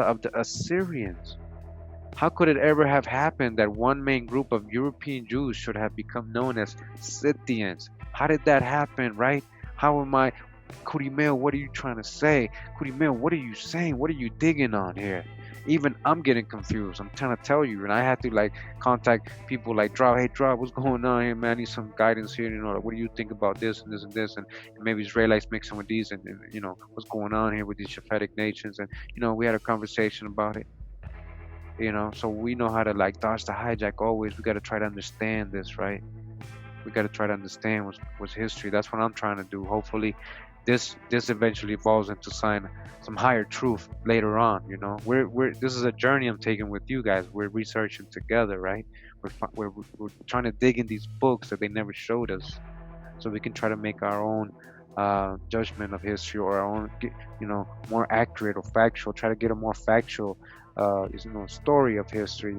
of the Assyrians. How could it ever have happened that one main group of European Jews should have become known as Scythians? How did that happen, right? How am I? Kurimeo, what are you trying to say? Kurimeo, what are you saying? What are you digging on here? Even I'm getting confused. I'm trying to tell you, and I had to contact people like Draw. Hey, Draw, what's going on here, man? I need some guidance here. What do you think about this and this and this? And maybe Israelites mix some of these, and what's going on here with these Japhetic nations? And we had a conversation about it. So we know how to dodge the hijack always. We got to try to understand this, right? We got to try to understand what's history. That's what I'm trying to do. Hopefully this eventually evolves into some higher truth later on. This is a journey I'm taking with you guys. We're researching together, right? We're trying to dig in these books that they never showed us, so we can try to make our own judgment of history, or our own more accurate or factual. Try to get a more factual story of history,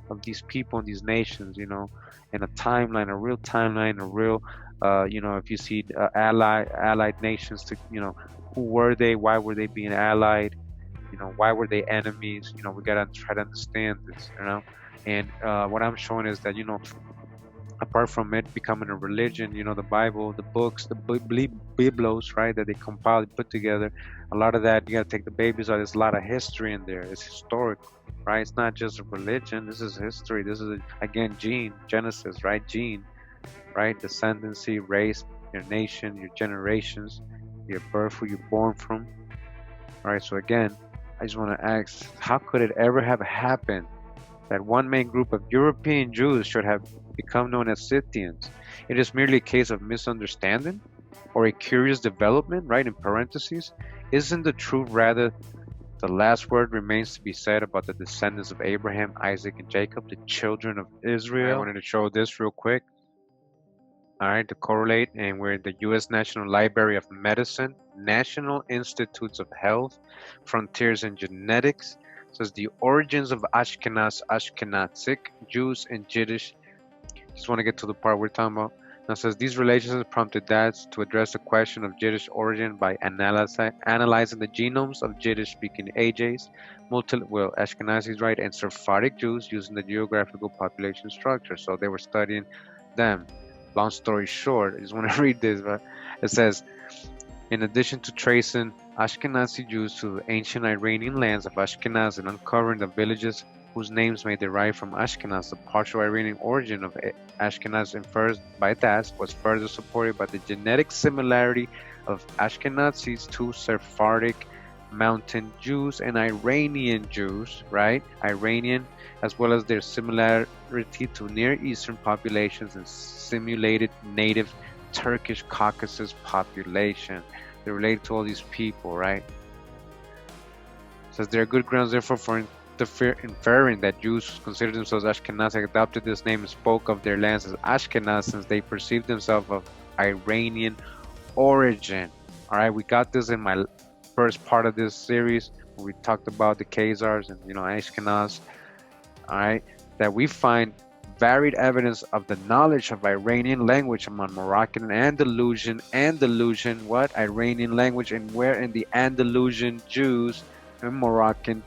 of these people and these nations, in a timeline, a real timeline, a real, if you see allied nations to, who were they, why were they being allied, why were they enemies, we gotta try to understand this, and what I'm showing is that, apart from it becoming a religion, the Bible, the books, the Biblos, right, that they compiled, put together, a lot of that, you got to take the babies out. There's a lot of history in there. It's historic, right? It's not just a religion. This is history. This is, again, Genesis, right? Right? Descendancy, race, your nation, your generations, your birth, who you're born from. All right, so again, I just want to ask, how could it ever have happened that one main group of European Jews should have become known as Scythians? It is merely a case of misunderstanding or a curious development, right, in parentheses. Isn't the truth rather the last word remains to be said about the descendants of Abraham, Isaac, and Jacob, the children of Israel? I wanted to show this real quick. all right, to correlate, and we're the U.S. National Library of Medicine, National Institutes of Health, Frontiers in Genetics. Says the origins of Ashkenazic Jews and Yiddish. Just want to get to the part we're talking about. Now it says these relationships prompted dads to address the question of Yiddish origin by analyzing the genomes of Yiddish-speaking AJs, Ashkenazis, right, and Sephardic Jews using the geographical population structure. So they were studying them. Long story short, I just want to read this, but it says, in addition to tracing Ashkenazi Jews to the ancient Iranian lands of Ashkenaz and uncovering the villages whose names may derive from Ashkenaz, the partial Iranian origin of Ashkenaz inferred by Das was further supported by the genetic similarity of Ashkenazis to Sephardic Mountain Jews and Iranian Jews, right? Iranian, as well as their similarity to Near Eastern populations and simulated native Turkish Caucasus population. They're related to all these people, right? It says there are good grounds, therefore, for inferring that Jews who considered themselves Ashkenazi adopted this name and spoke of their lands as Ashkenaz since they perceived themselves of Iranian origin. All right, we got this in my first part of this series when we talked about the Khazars and Ashkenaz. All right, that we find varied evidence of the knowledge of Iranian language among Moroccan and Andalusian Iranian language, and where in the Andalusian Jews and Moroccan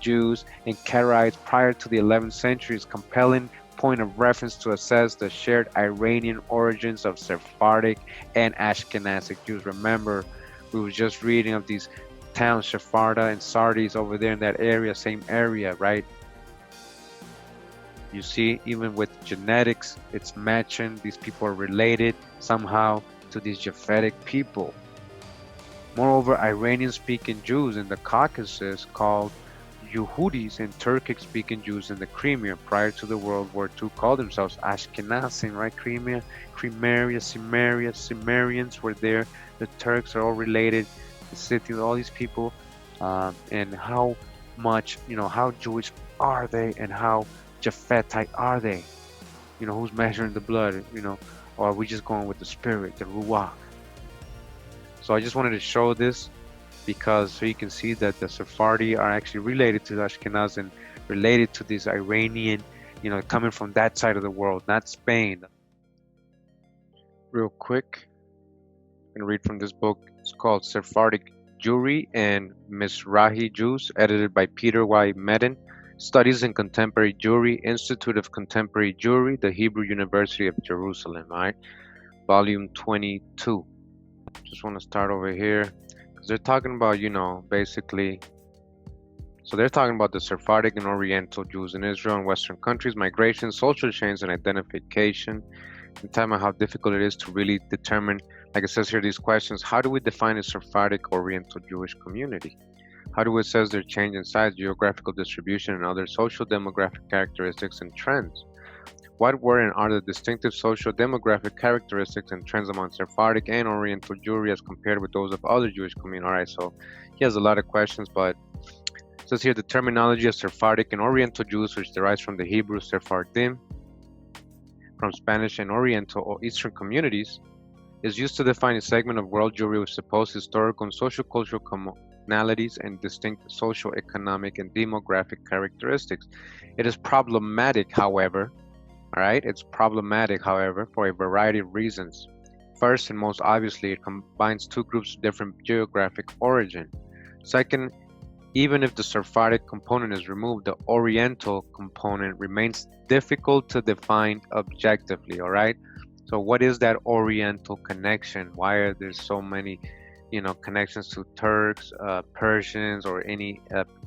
Jews and Karaites prior to the 11th century is compelling point of reference to assess the shared Iranian origins of Sephardic and Ashkenazic Jews. Remember, we were just reading of these towns, Sepharda and Sardis over there in that area, same area, right? You see, even with genetics, it's matching. These people are related somehow to these Japhetic people. Moreover, Iranian-speaking Jews in the Caucasus called Yehudis and Turkic-speaking Jews in the Crimea prior to the World War II called themselves Ashkenazim, right? Crimea, Cimmerians were there. The Turks are all related. The Scythians, all these people, and how much, how Jewish are they, and how Japhetite are they? Who's measuring the blood? Or are we just going with the spirit, the ruach? So I just wanted to show this because so you can see that the Sephardi are actually related to the Ashkenaz and related to this Iranian, coming from that side of the world, not Spain. Real quick, I'm going to read from this book. It's called Sephardic Jewry and Mizrahi Jews, edited by Peter Y. Medin. Studies in Contemporary Jewry, Institute of Contemporary Jewry, the Hebrew University of Jerusalem, right? Volume 22. Just want to start over here because they're talking about, basically, so they're talking about the Sephardic and Oriental Jews in Israel and Western countries, migration, social change, and identification. And talking about how difficult it is to really determine, like it says here, these questions. How do we define a Sephardic Oriental Jewish community? How do we assess their change in size, geographical distribution, and other social demographic characteristics and trends? What were and are the distinctive social demographic characteristics and trends among Sephardic and Oriental Jewry as compared with those of other Jewish communities? All right, so he has a lot of questions, but it says here the terminology of Sephardic and Oriental Jews, which derives from the Hebrew Sephardim, from Spanish and Oriental or Eastern communities, is used to define a segment of world Jewry with supposed historical and social-cultural commonalities and distinct social, economic, and demographic characteristics. It is problematic, however, for a variety of reasons. First, and most obviously, it combines two groups of different geographic origin. Second, even if the Sephardic component is removed, the Oriental component remains difficult to define objectively, all right? So what is that Oriental connection? Why are there so many, connections to Turks, Persians, or any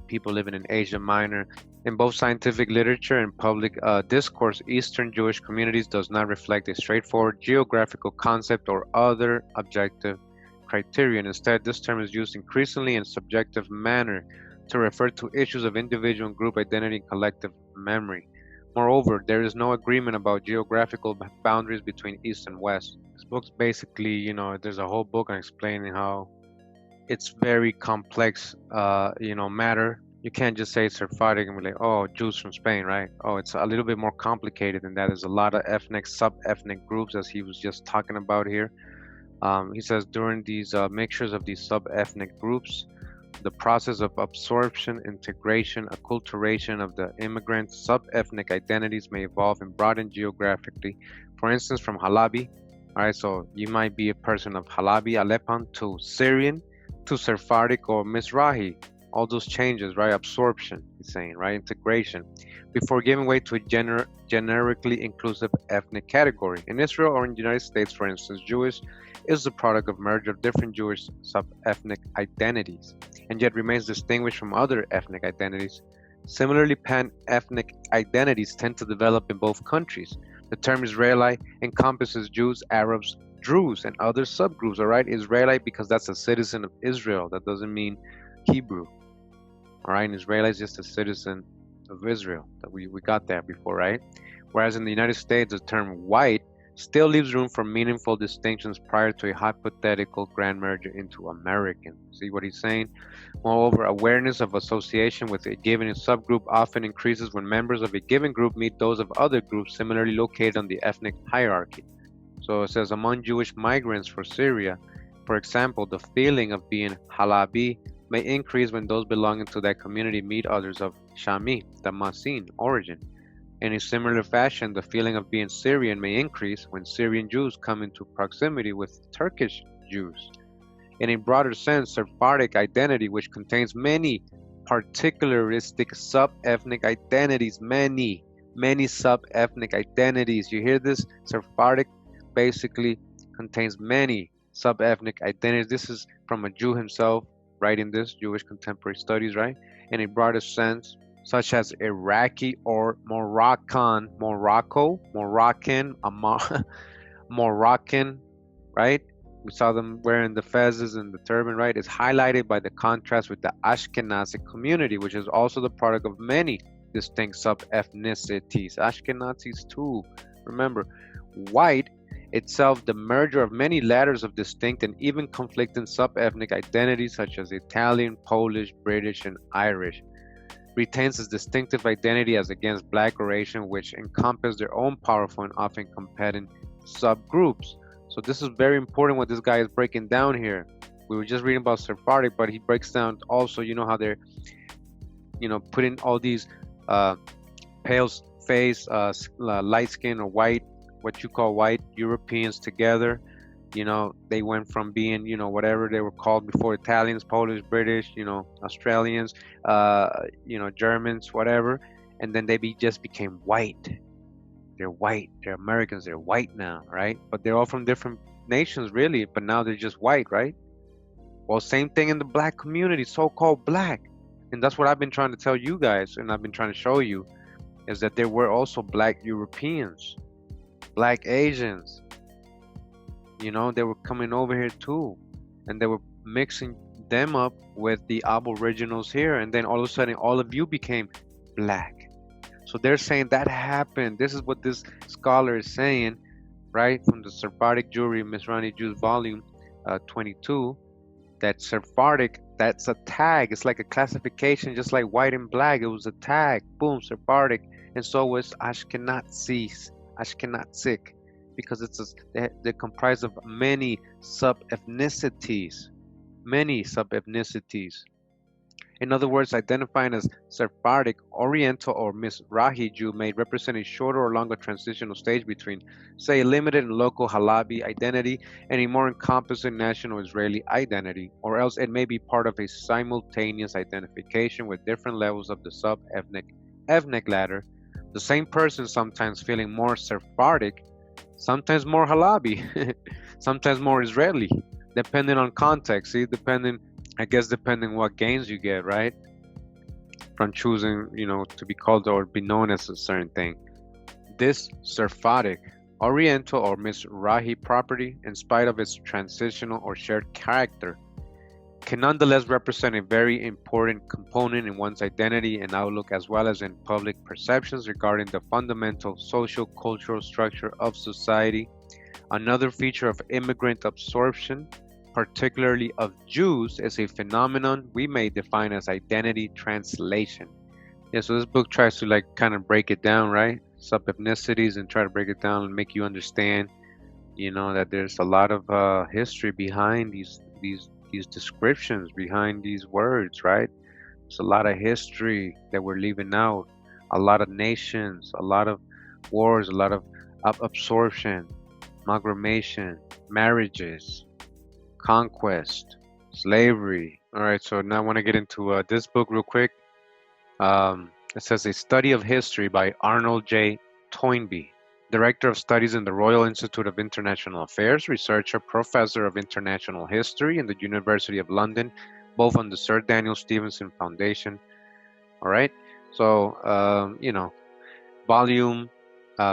people living in Asia Minor? In both scientific literature and public discourse, Eastern Jewish communities does not reflect a straightforward geographical concept or other objective criterion. Instead, this term is used increasingly in a subjective manner to refer to issues of individual and group identity and collective memory. Moreover, there is no agreement about geographical boundaries between East and West. This book's basically, there's a whole book on explaining how it's very complex, matter. You can't just say Sephardic and be like, oh, Jews from Spain, right? Oh, it's a little bit more complicated than that. There's a lot of ethnic, sub-ethnic groups, as he was just talking about here. He says during these mixtures of these sub-ethnic groups, the process of absorption, integration, acculturation of the immigrant sub-ethnic identities may evolve and broaden geographically. For instance, from Halabi, all right, so you might be a person of Halabi, Aleppan, to Syrian, to Sephardic or Mizrahi. All those changes, right? Absorption, he's saying, right? Integration, before giving way to a generically inclusive ethnic category. In Israel or in the United States, for instance, Jewish is the product of merger of different Jewish sub-ethnic identities, and yet remains distinguished from other ethnic identities. Similarly, pan-ethnic identities tend to develop in both countries. The term Israelite encompasses Jews, Arabs, Druze, and other subgroups, all right? Israelite because that's a citizen of Israel. That doesn't mean Hebrew. All right, an Israelite is just a citizen of Israel. That we got that before, right? Whereas in the United States, the term white still leaves room for meaningful distinctions prior to a hypothetical grand merger into American. See what he's saying? Moreover, awareness of association with a given subgroup often increases when members of a given group meet those of other groups similarly located on the ethnic hierarchy. So it says among Jewish migrants for Syria, for example, the feeling of being Halabi may increase when those belonging to that community meet others of Shami, Damascene origin. In a similar fashion, the feeling of being Syrian may increase when Syrian Jews come into proximity with Turkish Jews. In a broader sense, Sephardic identity, which contains many particularistic sub-ethnic identities, many sub-ethnic identities. You hear this? Sephardic basically contains many sub-ethnic identities. This is from a Jew himself writing this, Jewish Contemporary Studies, right? In a broader sense, such as Iraqi or Moroccan, right? We saw them wearing the fezzes and the turban, right? Is highlighted by the contrast with the Ashkenazi community, which is also the product of many distinct sub-ethnicities. Ashkenazis too. Remember, white itself, the merger of many layers of distinct and even conflicting sub-ethnic identities such as Italian, Polish, British, and Irish, retains its distinctive identity as against Black or Asian, which encompass their own powerful and often competing subgroups. So this is very important what this guy is breaking down here. We were just reading about Sephardic, but he breaks down also, you know, how they're, you know, putting all these pale face, light skin or white, what you call white Europeans together. You know, they went from being, you know, whatever they were called before, Italians, Polish, British, you know, Australians, you know, Germans, whatever. And then they just became white. They're white. They're Americans. They're white now, right? But they're all from different nations, really. But now they're just white, right? Well, same thing in the Black community, so-called Black. And that's what I've been trying to tell you guys, and I've been trying to show you, is that there were also Black Europeans, Black Asians. You know, they were coming over here too, and they were mixing them up with the aboriginals here, and then all of a sudden all of you became Black. So they're saying that happened. This is what this scholar is saying, right, from the Sephardic Jewry, Mizrahi Jews, volume 22, that Sephardic, that's a tag. It's like a classification, just like white and Black. It was a tag, boom, Sephardic. And so was Ashkenazic, because they're comprised of many sub-ethnicities. In other words, identifying as Sephardic, Oriental, or Mizrahi Jew may represent a shorter or longer transitional stage between, say, a limited and local Halabi identity and a more encompassing national Israeli identity, or else it may be part of a simultaneous identification with different levels of the sub-ethnic ladder. The same person sometimes feeling more Sephardic, sometimes more Halabi, sometimes more Israeli, depending on context. See, depending what gains you get, right? From choosing, you know, to be called or be known as a certain thing. This Sephardic, Oriental, or Mizrahi property, in spite of its transitional or shared character, can nonetheless represent a very important component in one's identity and outlook, as well as in public perceptions regarding the fundamental social cultural structure of society. Another feature of immigrant absorption particularly of Jews, is a phenomenon we may define as identity translation. Yeah, so this book tries to like kind of break it down, right? Sub ethnicities and try to break it down and make you understand, that there's a lot of history behind these descriptions, behind these words, right? There's a lot of history that we're leaving out, a lot of nations, a lot of wars, a lot of absorption, amalgamation, marriages, conquest, slavery. All right, so now I want to get into this book real quick. It says A Study of History by Arnold J. Toynbee, Director of Studies in the Royal Institute of International Affairs, researcher, professor of international history in the University of London, both on the Sir Daniel Stevenson Foundation. All right, so, volume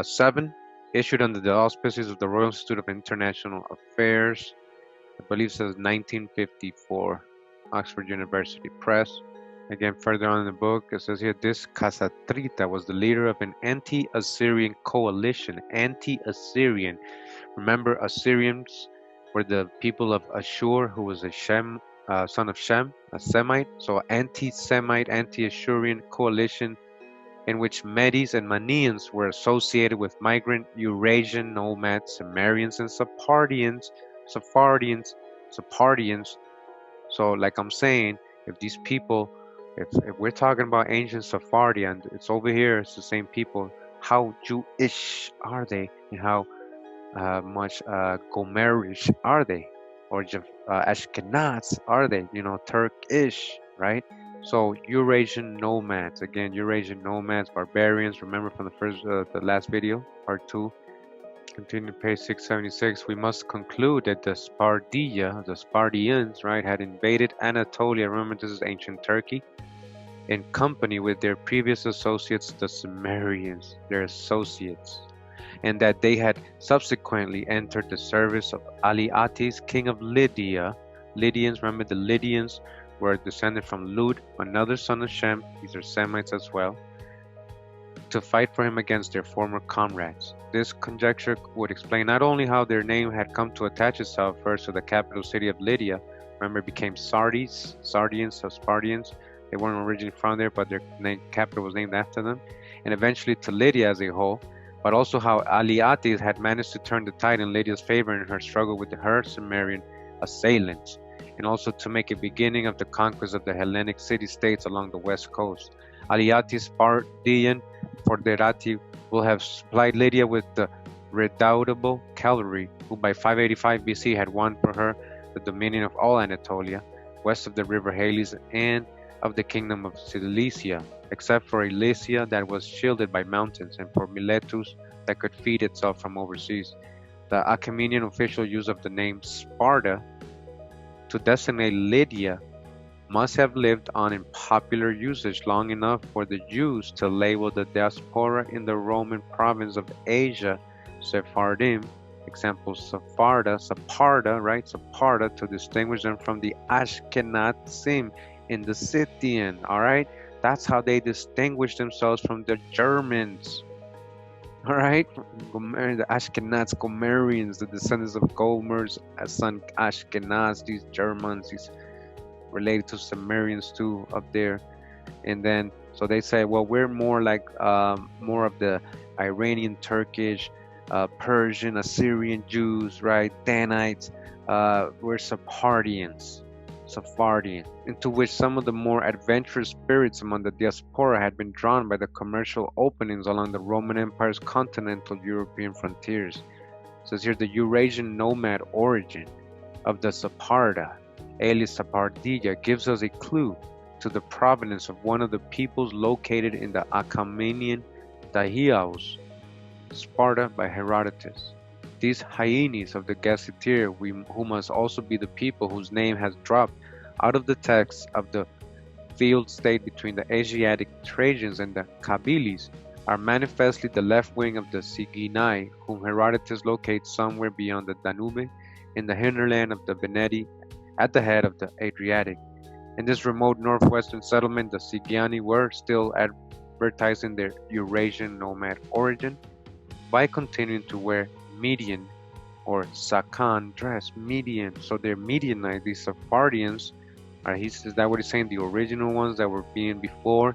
7, issued under the auspices of the Royal Institute of International Affairs. I believe it says 1954, Oxford University Press. Again, further on in the book, it says here, this Casatrita was the leader of an anti-Assyrian coalition. Anti-Assyrian. Remember, Assyrians were the people of Ashur, who was a son of Shem, a Semite. So anti-Semite, anti-Assyrian coalition in which Medes and Manians were associated with migrant Eurasian nomads, Sumerians and Sephardians. So like I'm saying, if these people, if we're talking about ancient Sephardi and it's over here, it's the same people, how Jewish are they, and how much Gomerish are they, or Ashkenaz are they, Turkish, right? So Eurasian nomads, again, Eurasian nomads, barbarians. Remember from the last video, part 2. Continue page 676. We must conclude that the Spardians, right, had invaded Anatolia. Remember, this is ancient Turkey, in company with their previous associates, the Sumerians, their associates, and that they had subsequently entered the service of Aliatis, king of Lydia. Lydians, remember the Lydians were descended from Lud, another son of Shem. These are Semites as well, to fight for him against their former comrades. This conjecture would explain not only how their name had come to attach itself first to the capital city of Lydia, remember it became Sardis, Sardians, or Spardians. They weren't originally from there, but their capital was named after them, and eventually to Lydia as a whole, but also how Aliatis had managed to turn the tide in Lydia's favor in her struggle with her Sumerian assailants, and also to make a beginning of the conquest of the Hellenic city-states along the west coast. Aliatis, Spardian Foederati, will have supplied Lydia with the redoubtable cavalry, who by 585 BC had won for her the dominion of all Anatolia, west of the river Halys, and of the kingdom of Cilicia, except for a Lycia that was shielded by mountains, and for Miletus that could feed itself from overseas. The Achaemenian official use of the name Sparta to designate Lydia must have lived on in popular usage long enough for the Jews to label the diaspora in the Roman province of Asia Sephardim, example Saparda, right? Saparda, to distinguish them from the Ashkenazim in the Scythian, all right? That's how they distinguish themselves from the Germans, all right? The Ashkenaz, Gomerians, the descendants of Gomer's son Ashkenaz, these Germans, these related to Sumerians too up there. And then so they say, well, we're more like more of the Iranian, Turkish, Persian, Assyrian Jews, right? Danites. We're Sephardian, into which some of the more adventurous spirits among the diaspora had been drawn by the commercial openings along the Roman Empire's continental European frontiers. It says here the Eurasian nomad origin of the Saparda, alias Sapardia, gives us a clue to the provenance of one of the peoples located in the Achaemenian Dahios, Sparta by Herodotus. These hyenas of the gazetteer, who must also be the people whose name has dropped out of the text of the field state between the Asiatic Trojans and the Kabyles, are manifestly the left wing of the Sigynai, whom Herodotus locates somewhere beyond the Danube, in the hinterland of the Veneti, at the head of the Adriatic. In this remote northwestern settlement, the Sigyani were still advertising their Eurasian nomad origin by continuing to wear Median or Sakan dress, Median. So they're Medianite, these Sephardians. Is that what he's saying? The original ones that were being before,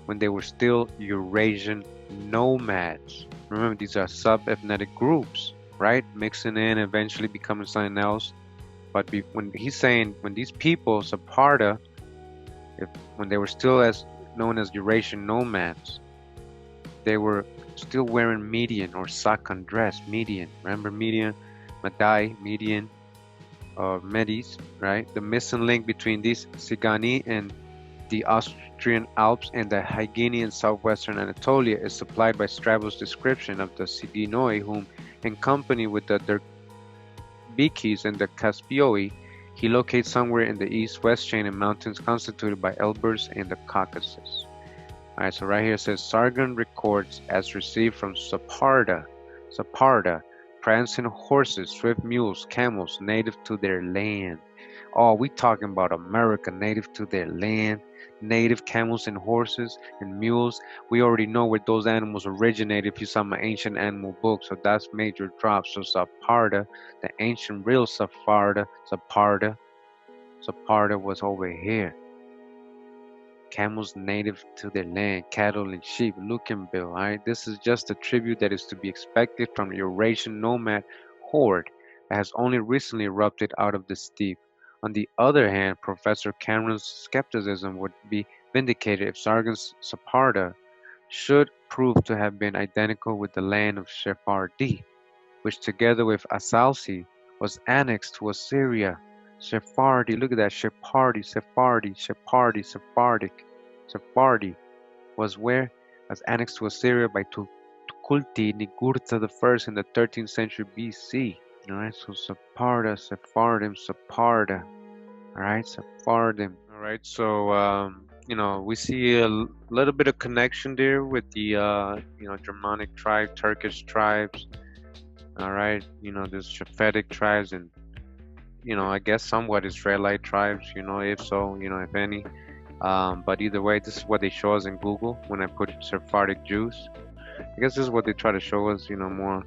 when they were still Eurasian nomads. Remember, these are sub-ethnic groups, right? Mixing in, eventually becoming something else. But when he's saying, when these people, Saparda, when they were still as known as Eurasian nomads, they were still wearing median or sakan dress, median. Remember median, Madai, median, Medes, right? The missing link between these Sigani and the Austrian Alps and the Hygenian southwestern Anatolia is supplied by Strabo's description of the Siginoi, whom, in company with the Derbikis and the Caspioi, he locates somewhere in the east-west chain of mountains constituted by Elburz and the Caucasus. Alright, so right here it says Sargon records as received from Saparda, prancing horses, swift mules, camels, native to their land. Oh, we talking about America, native to their land, native camels and horses and mules. We already know where those animals originated if you saw my ancient animal book, so that's major drop. So Saparda, the ancient real Saparda was over here. Camels native to their land, cattle and sheep, looking bill. Alright, this is just a tribute that is to be expected from the Eurasian nomad horde that has only recently erupted out of the steppe. On the other hand, Professor Cameron's skepticism would be vindicated if Sargon's Saparda should prove to have been identical with the land of Sephardi, which together with Asalsi was annexed to Assyria. Sephardi, look at that, Sephardi, Sephardi was where? Was annexed to Assyria by Tukulti Nigurta I in the 13th century BC. Alright, so Saparda, Sephardim, Saparda. Alright, Sephardim. Alright, so we see a little bit of connection there with the Germanic tribe, Turkish tribes. Alright, there's Japhetic tribes and I guess somewhat Israelite tribes, if so, if any. But either way, this is what they show us in Google when I put Sephardic Jews. I guess this is what they try to show us, more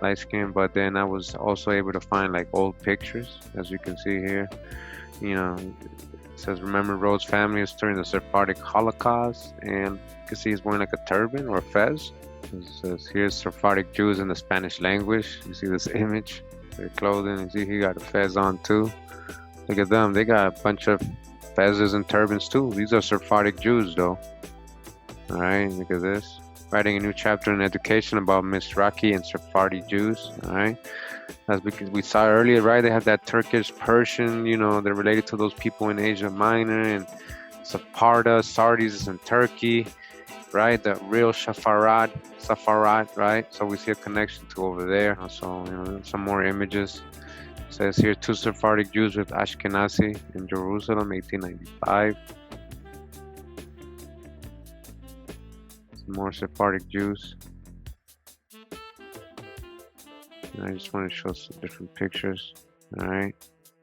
light skin. But then I was also able to find like old pictures, as you can see here. It says, remember Rhodes' family is during the Sephardic Holocaust, and you can see he's wearing like a turban or a fez. It says here's Sephardic Jews in the Spanish language. You see this image, their clothing. You see he got a fez on too. Look at them, they got a bunch of fezzes and turbans too. These are Sephardic Jews though. Alright, look at this. Writing a new chapter in education about Mizrahi and Sephardi Jews. Alright. That's because we saw earlier, right? They have that Turkish, Persian, they're related to those people in Asia Minor, and Saparda, Sardis in Turkey, right? The real Sepharad, right? So we see a connection to over there. So, some more images. It says here, 2 Sephardic Jews with Ashkenazi in Jerusalem, 1895. Some more Sephardic Jews. I just want to show some different pictures. Alright.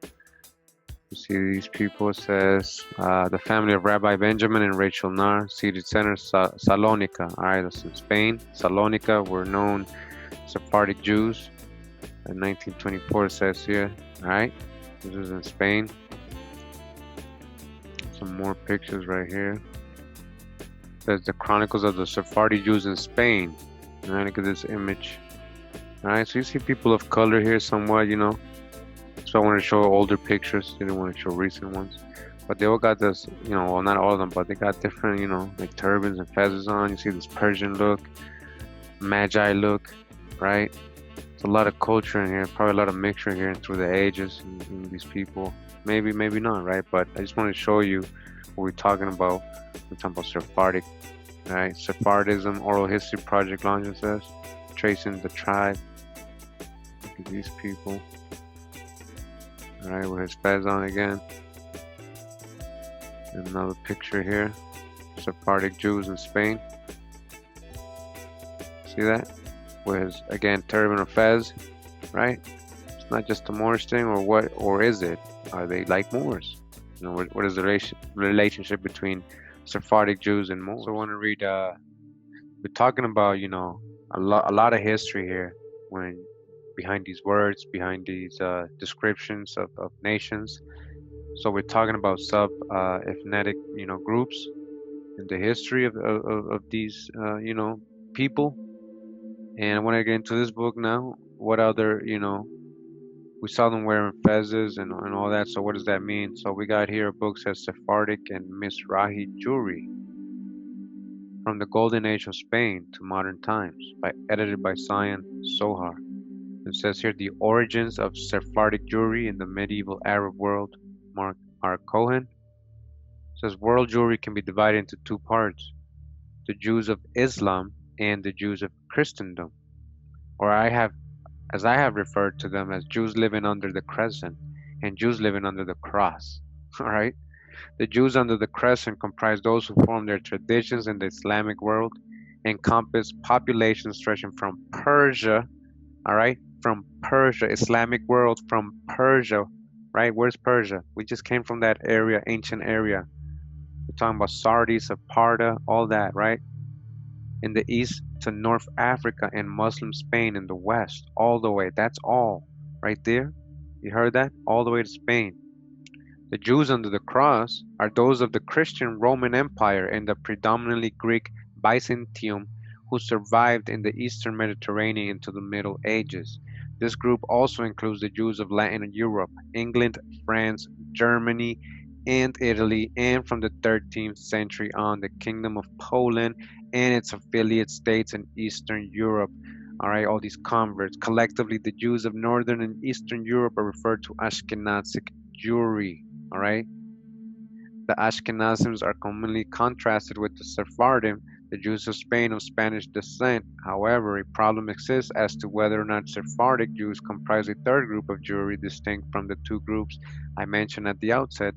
You see these people. It says the family of Rabbi Benjamin and Rachel Nar, seated center Salonika. Alright, that's in Spain. Salonika were known Sephardic Jews. In 1924 it says here. Alright. This is in Spain. Some more pictures right here. It says the Chronicles of the Sephardi Jews in Spain. Alright, look at this image. Alright, so you see people of color here somewhat, So I want to show older pictures, didn't want to show recent ones. But they all got this, well, not all of them, but they got different, like turbans and fezzes on. You see this Persian look, Magi look, right? It's a lot of culture in here, probably a lot of mixture here through the ages in these people. Maybe not, right? But I just want to show you what we're talking about. We're talking about Sephardic, right? Sephardism Oral History Project launch, it says. Tracing the tribe. Look at these people. Alright, with his fez on again. Another picture here. Sephardic Jews in Spain. See that? With his, again, turban or fez. Right? It's not just a Moorish thing, or what? Or is it? Are they like Moors? What is the relationship between Sephardic Jews and Moors? So I want to read, we're talking about, a lot of history here when behind these words, behind these descriptions of nations. So we're talking about ethnic, groups in the history of these, people. And I want to get into this book now. What other, we saw them wearing fezzes and all that. So what does that mean? So we got here a book says Sephardic and Mizrahi Jewry from the Golden Age of Spain to Modern Times, edited by Sion Sohar. It says here the origins of Sephardic Jewry in the medieval Arab world. Mark R. Cohen. It says world Jewry can be divided into two parts: the Jews of Islam and the Jews of Christendom, or as I have referred to them as Jews living under the crescent and Jews living under the cross. All right. The Jews under the crescent comprise those who form their traditions in the Islamic world, encompass populations stretching from Persia, all right, from Persia, Islamic world, from Persia, right? Where's Persia? We just came from that area, ancient area. We're talking about Sardis, Saparda, all that, right? In the east to North Africa and Muslim Spain in the west, all the way. That's all right there. You heard that? All the way to Spain. The Jews under the cross are those of the Christian Roman Empire and the predominantly Greek Byzantium who survived in the Eastern Mediterranean into the Middle Ages. This group also includes the Jews of Latin Europe, England, France, Germany, and Italy, and from the 13th century on, the Kingdom of Poland and its affiliate states in Eastern Europe. All right, all these converts. Collectively, the Jews of Northern and Eastern Europe are referred to Ashkenazi Jewry. All right. The Ashkenazims are commonly contrasted with the Sephardim, the Jews of Spain of Spanish descent. However, a problem exists as to whether or not Sephardic Jews comprise a third group of Jewry distinct from the two groups I mentioned at the outset.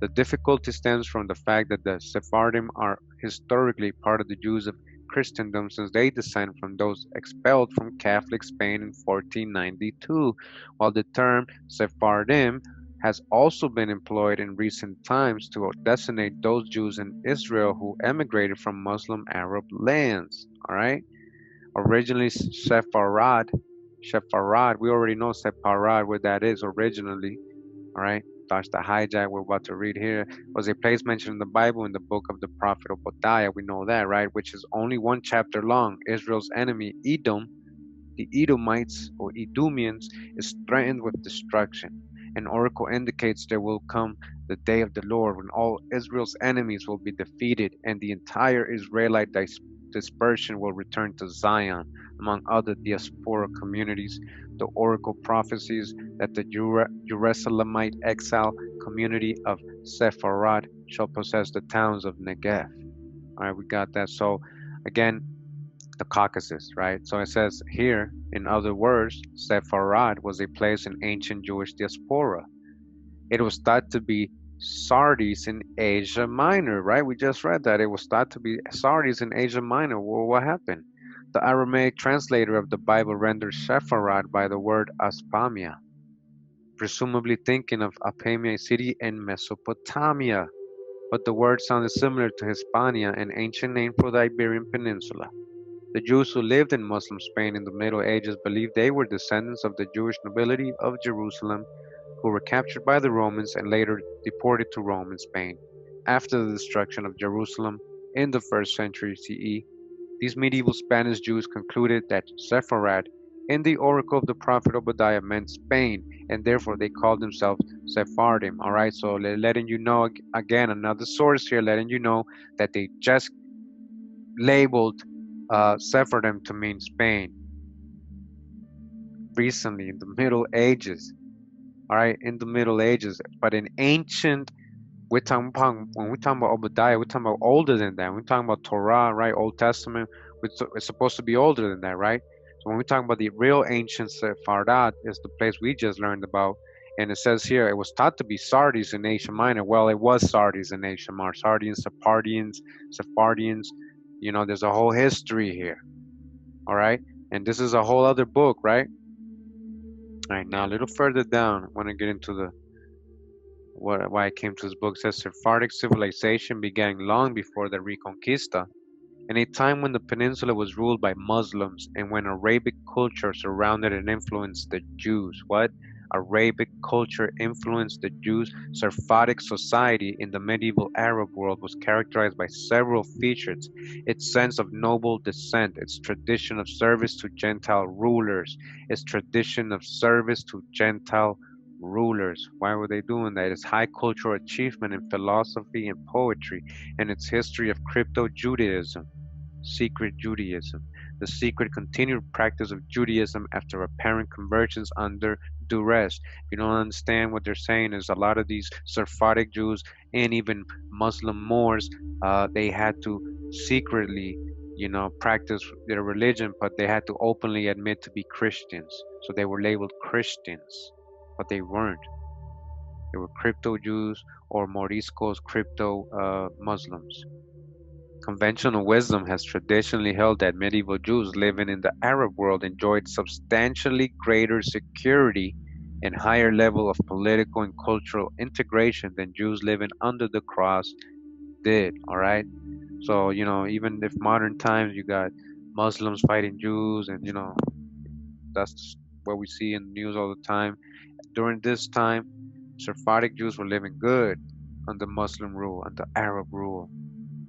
The difficulty stems from the fact that the Sephardim are historically part of the Jews of Christendom since they descend from those expelled from Catholic Spain in 1492, while the term Sephardim has also been employed in recent times to designate those Jews in Israel who emigrated from Muslim Arab lands. All right. Originally, Sepharad, we already know Sepharad, what that is originally. All right. That's the hijack we're about to read here. Was a place mentioned in the Bible in the book of the prophet Obadiah. We know that, right? Which is only one chapter long. Israel's enemy, Edom, the Edomites or Edomians, is threatened with destruction. An oracle indicates there will come the day of the Lord when all Israel's enemies will be defeated and the entire Israelite dispersion will return to Zion, among other diaspora communities. The oracle prophesies that the Jerusalemite exile community of Sepharad shall possess the towns of Negev. All right, we got that. So, again, the Caucasus, right? So it says here, in other words, Sepharad was a place in ancient Jewish diaspora. It was thought to be Sardis in Asia Minor, right? We just read that. It was thought to be Sardis in Asia Minor. Well, what happened? The Aramaic translator of the Bible renders Sepharad by the word Aspamia, presumably thinking of Apamia, a city in Mesopotamia. But the word sounded similar to Hispania, an ancient name for the Iberian Peninsula. The Jews who lived in Muslim Spain in the Middle Ages believed they were descendants of the Jewish nobility of Jerusalem, who were captured by the Romans and later deported to Rome and Spain. After the destruction of Jerusalem in the 1st century CE, these medieval Spanish Jews concluded that Sepharad in the oracle of the prophet Obadiah meant Spain, and therefore they called themselves Sephardim. All right, so letting you know, again, another source here, letting you know that they just labeled Sephardim to mean Spain recently in the Middle Ages. All right, in the Middle Ages, but in ancient, when we're talking about Obadiah, we're talking about older than that. We're talking about Torah, right? Old Testament, it's supposed to be older than that, right? So when we're talking about the real ancient Sepharad, is the place we just learned about, and it says here it was thought to be Sardis in Asia Minor. Well, it was Sardis in Asia Minor. Sardians, Sephardians. You know, there's a whole history here. All right, and this is a whole other book, right? All right, now a little further down, I want to get into the why I came to this book. It says Sephardic civilization began long before the Reconquista In a time when the peninsula was ruled by Muslims and when Arabic culture surrounded and influenced the Jews. What? Arabic culture influenced the Jews. Sephardic society in the medieval Arab world was characterized by several features: its sense of noble descent, its tradition of service to Gentile rulers, its tradition of service to Gentile rulers. Why were they doing that? Its high cultural achievement in philosophy and poetry, and its history of crypto Judaism. Secret Judaism. The secret continued practice of Judaism after apparent conversions under duress. If you don't understand what they're saying, is a lot of these Sephardic Jews and even Muslim Moors, they had to secretly, practice their religion, but they had to openly admit to be Christians. So they were labeled Christians, but they weren't. They were crypto Jews or Moriscos crypto Muslims. Conventional wisdom has traditionally held that medieval Jews living in the Arab world enjoyed substantially greater security and higher level of political and cultural integration than Jews living under the cross did. All right. So, even if modern times you got Muslims fighting Jews, and, that's what we see in the news all the time. During this time, Sephardic Jews were living good under Muslim rule, under Arab rule.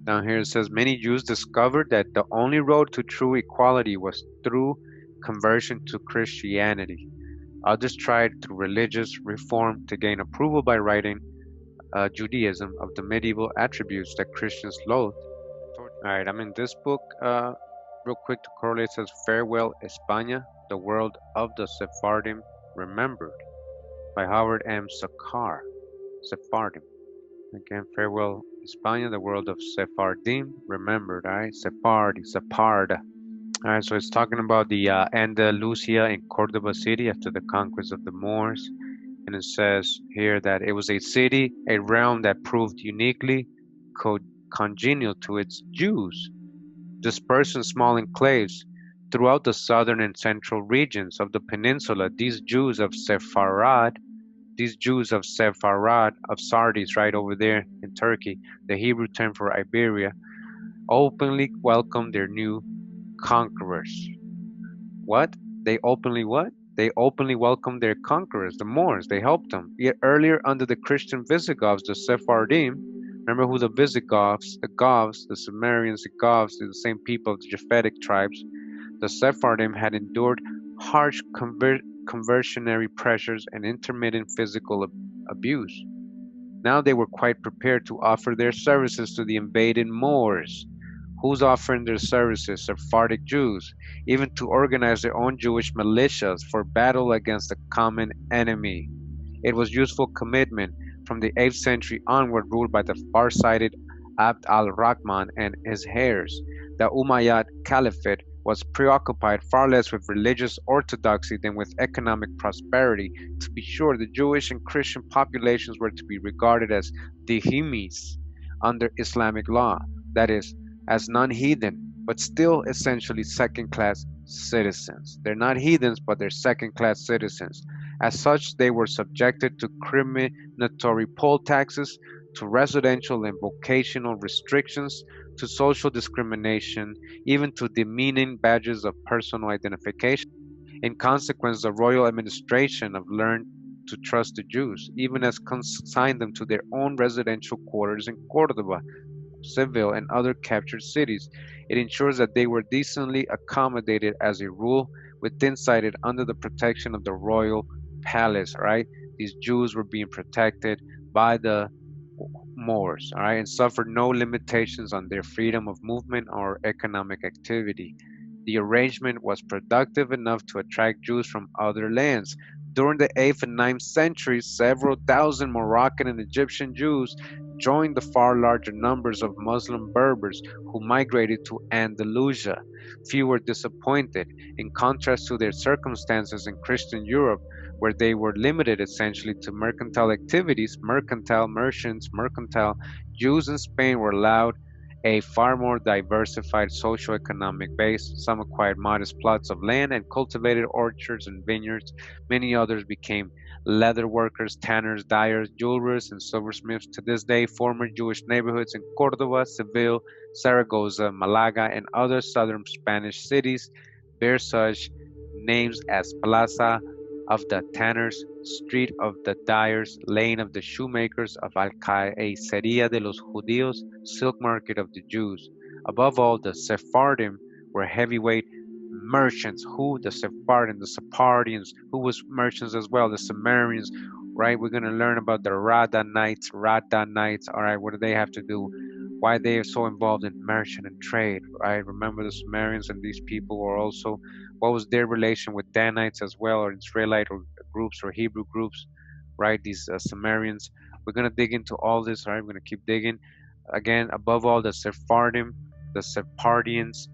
Down here it says many Jews discovered that the only road to true equality was through conversion to Christianity. Others tried through religious reform to gain approval by writing Judaism of the medieval attributes that Christians loathed. Alright, I'm in this book. Real quick to correlate, it says Farewell España, the World of the Sephardim Remembered by Howard M. Sakar. Sephardim. Again, Farewell España, the World of Sephardim Remembered. Alright, Sephardi, Saparda. Alright, so it's talking about the Andalusia in Cordoba city after the conquest of the Moors. And it says here that it was a city, a realm that proved uniquely congenial to its Jews, dispersed in small enclaves throughout the southern and central regions of the peninsula. These Jews of Sepharad, of Sardis, right over there in Turkey, the Hebrew term for Iberia, openly welcomed their new conquerors. What? They openly what? They openly welcomed their conquerors, the Moors. They helped them. Yet earlier, under the Christian Visigoths, the Sephardim, remember who the Visigoths, the Goths, the Sumerians, the Goths, they're the same people of the Japhetic tribes. The Sephardim had endured harsh conversionary pressures and intermittent physical abuse. Now they were quite prepared to offer their services to the invaded Moors. Who's offering their services? Sephardic Jews, even to organize their own Jewish militias for battle against the common enemy. It was useful commitment from the 8th century onward, ruled by the far-sighted Abd al-Rahman and his heirs. The Umayyad Caliphate was preoccupied far less with religious orthodoxy than with economic prosperity. To be sure, the Jewish and Christian populations were to be regarded as dhimmis under Islamic law, that is, as non-heathen, but still essentially second-class citizens. They're not heathens, but they're second-class citizens. As such, they were subjected to criminatory poll taxes, to residential and vocational restrictions, to social discrimination, even to demeaning badges of personal identification. In consequence, the royal administration have learned to trust the Jews, even as consigned them to their own residential quarters in Cordoba, Seville, and other captured cities. It ensures that they were decently accommodated as a rule, within sighted under the protection of the royal palace. Right, these Jews were being protected by the Moors, all right, and suffered no limitations on their freedom of movement or economic activity. The arrangement was productive enough to attract Jews from other lands. During the 8th and 9th centuries, several thousand Moroccan and Egyptian Jews joined the far larger numbers of Muslim Berbers who migrated to Andalusia. Few were disappointed. In contrast to their circumstances in Christian Europe, where they were limited essentially to mercantile activities, merchants, Jews in Spain were allowed a far more diversified socio-economic base. Some acquired modest plots of land and cultivated orchards and vineyards. Many others became leather workers, tanners, dyers, jewelers, and silversmiths. To this day, former Jewish neighborhoods in Córdoba, Seville, Zaragoza, Malaga, and other southern Spanish cities bear such names as Plaza of the Tanners, Street of the Dyers, Lane of the Shoemakers, of Alcaecería de los Judíos, Silk Market of the Jews. Above all, the Sephardim were heavyweight merchants. Who? The Sephardim, the Sapardians, who was merchants as well, the Sumerians, right? We're going to learn about the Radanites, all right? What do they have to do? Why they are so involved in merchant and trade, right? Remember the Sumerians and these people were also, what was their relation with Danites as well, or Israelite or groups or Hebrew groups, right? These Sumerians. We're going to dig into all this, right? We're going to keep digging. Again, above all, the Sephardim, the Sephardims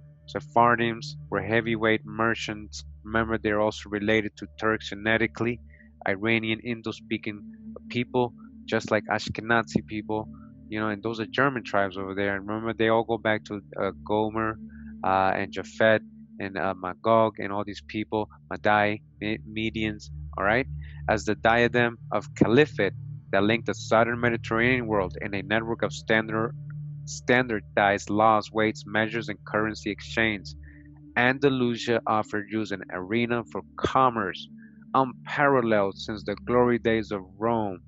were heavyweight merchants. Remember, they're also related to Turks genetically, Iranian, Indo-speaking people, just like Ashkenazi people, and those are German tribes over there. And remember, they all go back to Gomer and Japhet and Magog and all these people, Madai, Medians, all right, as the diadem of caliphate that linked the southern Mediterranean world in a network of standardized laws, weights, measures, and currency exchange. Andalusia offered Jews an arena for commerce unparalleled since the glory days of Rome.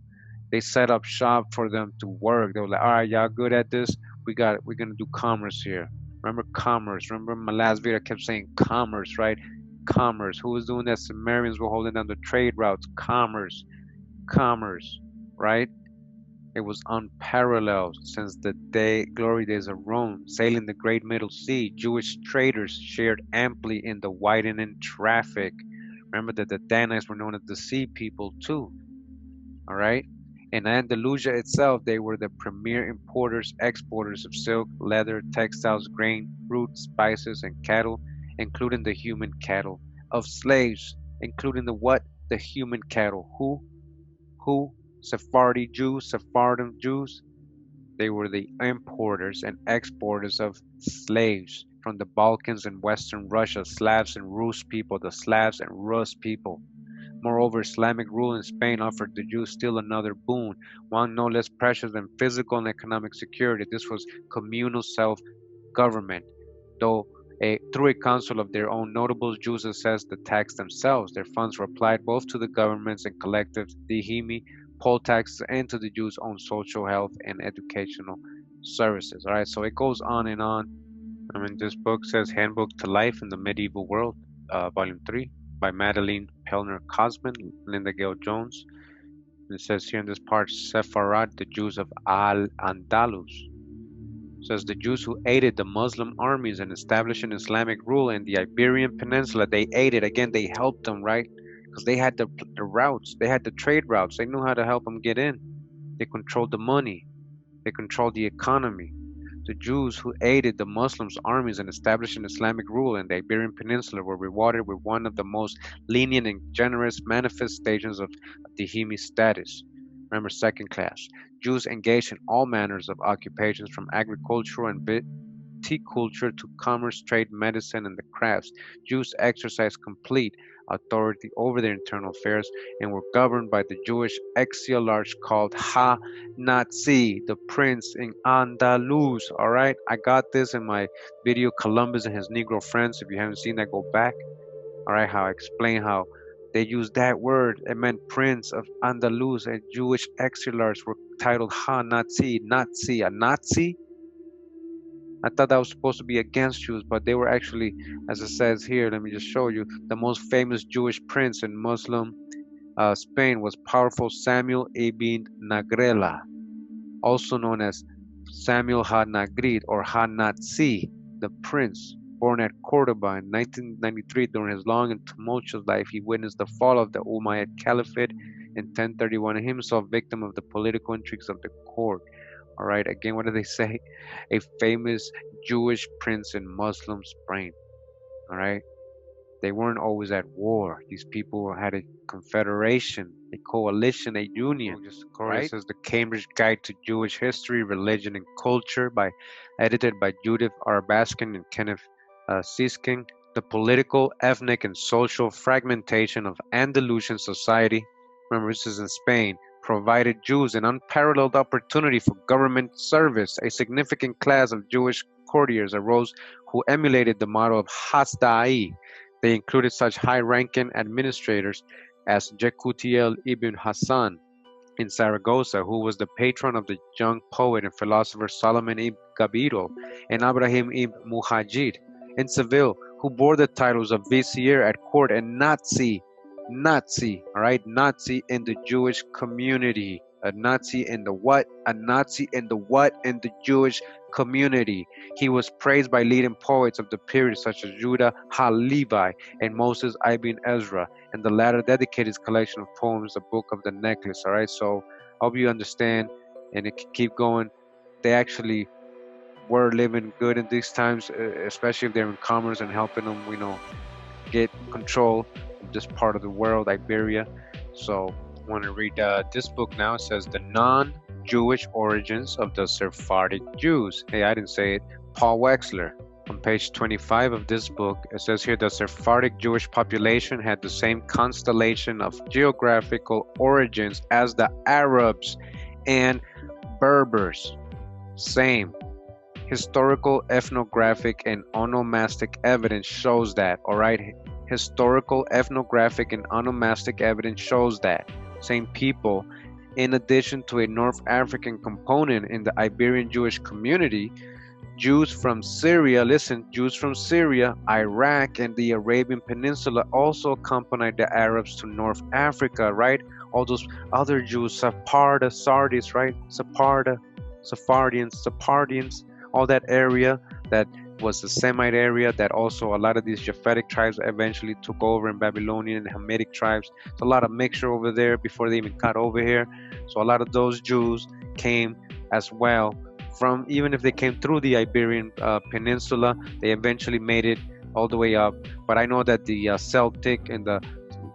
They set up shop for them to work. They were like, all right, y'all good at this? We're gonna do commerce here. Remember commerce. Remember my last video I kept saying commerce, right? Commerce. Who was doing that? Sumerians were holding down the trade routes. Commerce. Commerce, right? It was unparalleled since the glory days of Rome. Sailing the great Middle Sea, Jewish traders shared amply in the widening traffic. Remember that the Dainties were known as the sea people too. All right? In Andalusia itself, they were the premier importers, exporters of silk, leather, textiles, grain, fruit, spices, and cattle, including the human cattle. Of slaves, including the what? The human cattle. Who? Sephardi Jews, Sephardim Jews. They were the importers and exporters of slaves from the Balkans and Western Russia, Slavs and Rus people, the Slavs and Rus people. Moreover, Islamic rule in Spain offered the Jews still another boon, one no less precious than physical and economic security. This was communal self-government. Though through a council of their own notables, Jews assessed the tax themselves. Their funds were applied both to the governments and collective dihimi, poll taxes, and to the Jews' own social, health, and educational services. All right, so it goes on and on. I mean, this book says Handbook to Life in the Medieval World, Volume 3. By Madeline Pellner Cosman, Linda Gale Jones. It says here in this part, Sepharad, the Jews of Al-Andalus. It says the Jews who aided the Muslim armies in establishing Islamic rule in the Iberian Peninsula, they aided, again, they helped them, right? Because they had the routes, they had the trade routes, they knew how to help them get in. They controlled the money, they controlled the economy. The Jews who aided the Muslims' armies in establishing Islamic rule in the Iberian Peninsula were rewarded with one of the most lenient and generous manifestations of Dhimmi status. Remember, second class. Jews engaged in all manners of occupations from agricultural and viticulture to commerce, trade, medicine, and the crafts. Jews exercised complete authority over their internal affairs and were governed by the Jewish exilarch called Ha-Nazi, the prince in Andalus. All right, I got this in my video Columbus and his Negro friends. If you haven't seen that, go back. All right, how I explain how they used that word. It meant prince of Andalus, and Jewish exilarchs were titled Ha-Nazi, Nazi, a Nazi. I thought that was supposed to be against Jews, but they were actually, as it says here, let me just show you, the most famous Jewish prince in Muslim Spain was powerful Samuel ibn Nagrela, also known as Samuel ha-Nagrid or ha-Nazi, the prince. Born at Cordoba in 1993, during his long and tumultuous life, he witnessed the fall of the Umayyad Caliphate in 1031 and himself victim of the political intrigues of the court. All right, again, what do they say? A famous Jewish prince in Muslim Spain. All right, They weren't always at war. These people had a confederation, a coalition, a union. Just right? Says the Cambridge Guide to Jewish History, Religion, and Culture, edited by Judith R. Baskin and Kenneth Siskin. The political, ethnic, and social fragmentation of Andalusian society, remember this is in Spain, provided Jews an unparalleled opportunity for government service. A significant class of Jewish courtiers arose who emulated the model of Hasda'i. They included such high-ranking administrators as Jekutiel ibn Hassan in Saragossa, who was the patron of the young poet and philosopher Solomon ibn Gabirol, and Abraham ibn Muhajir in Seville, who bore the titles of vizier at court and Nazi, all right, Nazi in the Jewish community. A Nazi in the what? A Nazi in the what? In the Jewish community. He was praised by leading poets of the period such as Judah HaLevi and Moses ibn Ezra, and the latter dedicated his collection of poems, the Book of the Necklace. All right, so I hope you understand, and it can keep going. They actually were living good in these times, especially if they're in commerce and helping them, get control of this part of the world, Iberia. So I want to read this book now. It says The Non-Jewish Origins of the Sephardic Jews. Hey, I didn't say it. Paul Wexler. On page 25 of this book, it says here the Sephardic Jewish population had the same constellation of geographical origins as the Arabs and Berbers. Same. Historical, ethnographic, and onomastic evidence shows that, all right? Historical, ethnographic, and onomastic evidence shows that. Same people. In addition to a North African component in the Iberian Jewish community, Jews from Syria, Jews from Syria, Iraq, and the Arabian Peninsula also accompanied the Arabs to North Africa, right? All those other Jews, Saparda, Sardis, right? Saparda, Sephardians, all that area that was the Semite area that also a lot of these Japhetic tribes eventually took over, in Babylonian and Hamitic tribes. It's a lot of mixture over there before they even got over here. So a lot of those Jews came as well from, even if they came through the Iberian Peninsula, they eventually made it all the way up. But I know that the Celtic and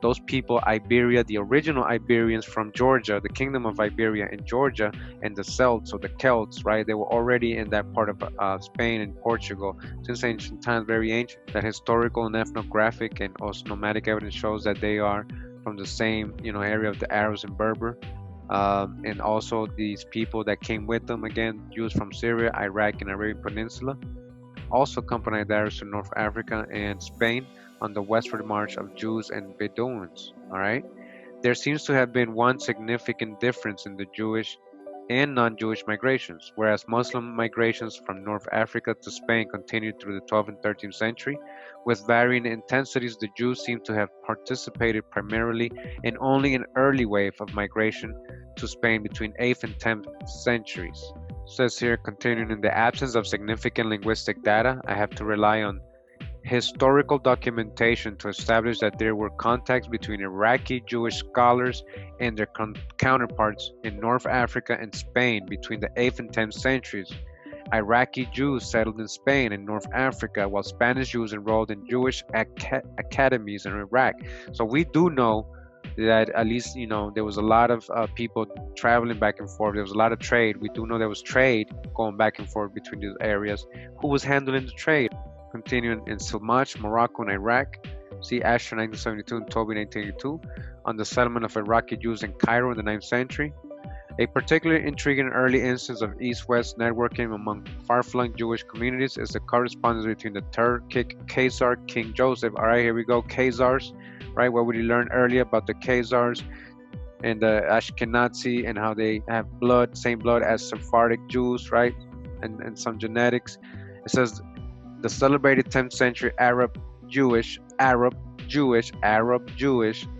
those people, Iberia, the original Iberians from Georgia, the Kingdom of Iberia in Georgia, and the Celts, or the Celts, right? They were already in that part of Spain and Portugal since ancient times, very ancient. That historical and ethnographic and also nomadic evidence shows that they are from the same, area of the Arabs and Berber. And also these people that came with them, again, Jews from Syria, Iraq, and Arabian Peninsula, also accompanied the Arabs to North Africa and Spain on the westward march of Jews and Bedouins. All right, there seems to have been one significant difference in the Jewish and non-Jewish migrations. Whereas Muslim migrations from North Africa to Spain continued through the 12th and 13th century, with varying intensities, the Jews seem to have participated primarily in only an early wave of migration to Spain between 8th and 10th centuries. It says here, continuing, in the absence of significant linguistic data, I have to rely on historical documentation to establish that there were contacts between Iraqi Jewish scholars and their counterparts in North Africa and Spain between the 8th and 10th centuries. Iraqi Jews settled in Spain and North Africa, while Spanish Jews enrolled in Jewish academies in Iraq. So we do know that at least, there was a lot of people traveling back and forth. There was a lot of trade. We do know there was trade going back and forth between these areas. Who was handling the trade? Continuing in Silmach, Morocco, and Iraq. See Asher 1972 and Toby 1982 on the settlement of Iraqi Jews in Cairo in the 9th century. A particularly intriguing early instance of East-West networking among far-flung Jewish communities is the correspondence between the Turkic Khazar King Joseph. All right, here we go, Khazars, right? What we learned earlier about the Khazars and the Ashkenazi and how they have same blood as Sephardic Jews, right? And some genetics. It says the celebrated 10th century Arab Jewish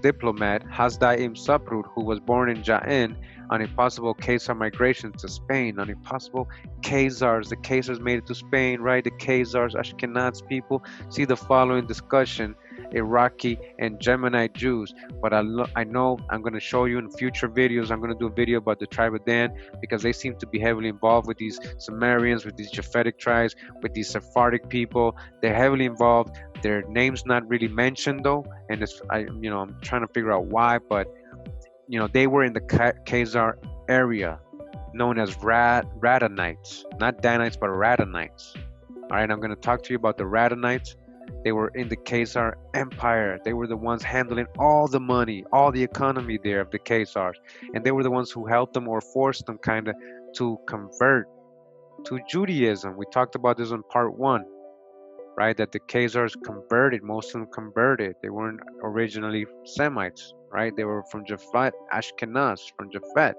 diplomat Hasdai ibn Saprud, who was born in Jaen, on a possible Khazar migration to Spain, on a possible Khazars. The Khazars made it to Spain, right? The Khazars, Ashkenaz people. See the following discussion Iraqi, and Yemenite Jews. But I know I'm going to show you in future videos. I'm going to do a video about the tribe of Dan because they seem to be heavily involved with these Sumerians, with these Japhetic tribes, with these Sephardic people. They're heavily involved. Their name's not really mentioned though, and I'm trying to figure out why. But they were in the Khazar area, known as Radanites, not Danites, but Radanites. All right, I'm going to talk to you about the Radanites. They were in the Khazar Empire. They were the ones handling all the money, all the economy there of the Khazars. And they were the ones who helped them or forced them kind of to convert to Judaism. We talked about this in part 1, right? That the Khazars converted, most of them converted. They weren't originally Semites, right? They were from Japhet, Ashkenaz, from Japhet.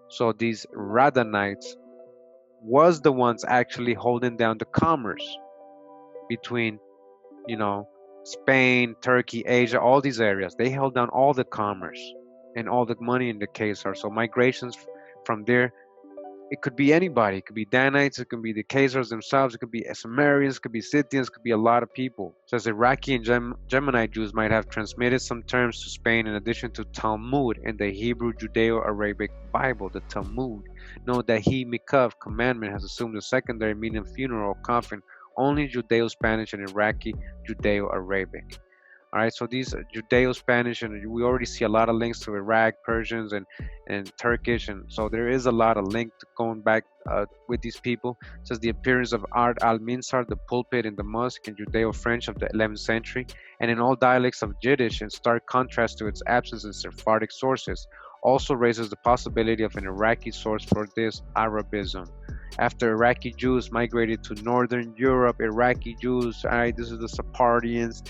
So these Radanites was the ones actually holding down the commerce between, Spain, Turkey, Asia, all these areas. They held down all the commerce and all the money in the Khazar. So migrations from there, it could be anybody. It could be Danites, it could be the Khazars themselves, it could be Sumerians, it could be Scythians, it could be a lot of people. It says Iraqi and Yemenite Jews might have transmitted some terms to Spain in addition to Talmud and the Hebrew Judeo-Arabic Bible, the Talmud. Note that Mikov commandment has assumed a secondary meaning of funeral or coffin, only Judeo-Spanish and Iraqi Judeo-Arabic. All right, so these Judeo-Spanish, and we already see a lot of links to Iraq, Persians, and Turkish, and so there is a lot of link to going back with these people. It says the appearance of Art al-Minsar, the pulpit and the mosque in Judeo-French of the 11th century, and in all dialects of Yiddish, in stark contrast to its absence in Sephardic sources, also raises the possibility of an Iraqi source for this Arabism. After Iraqi Jews migrated to Northern Europe, Iraqi Jews, all right, this is the Sephardians.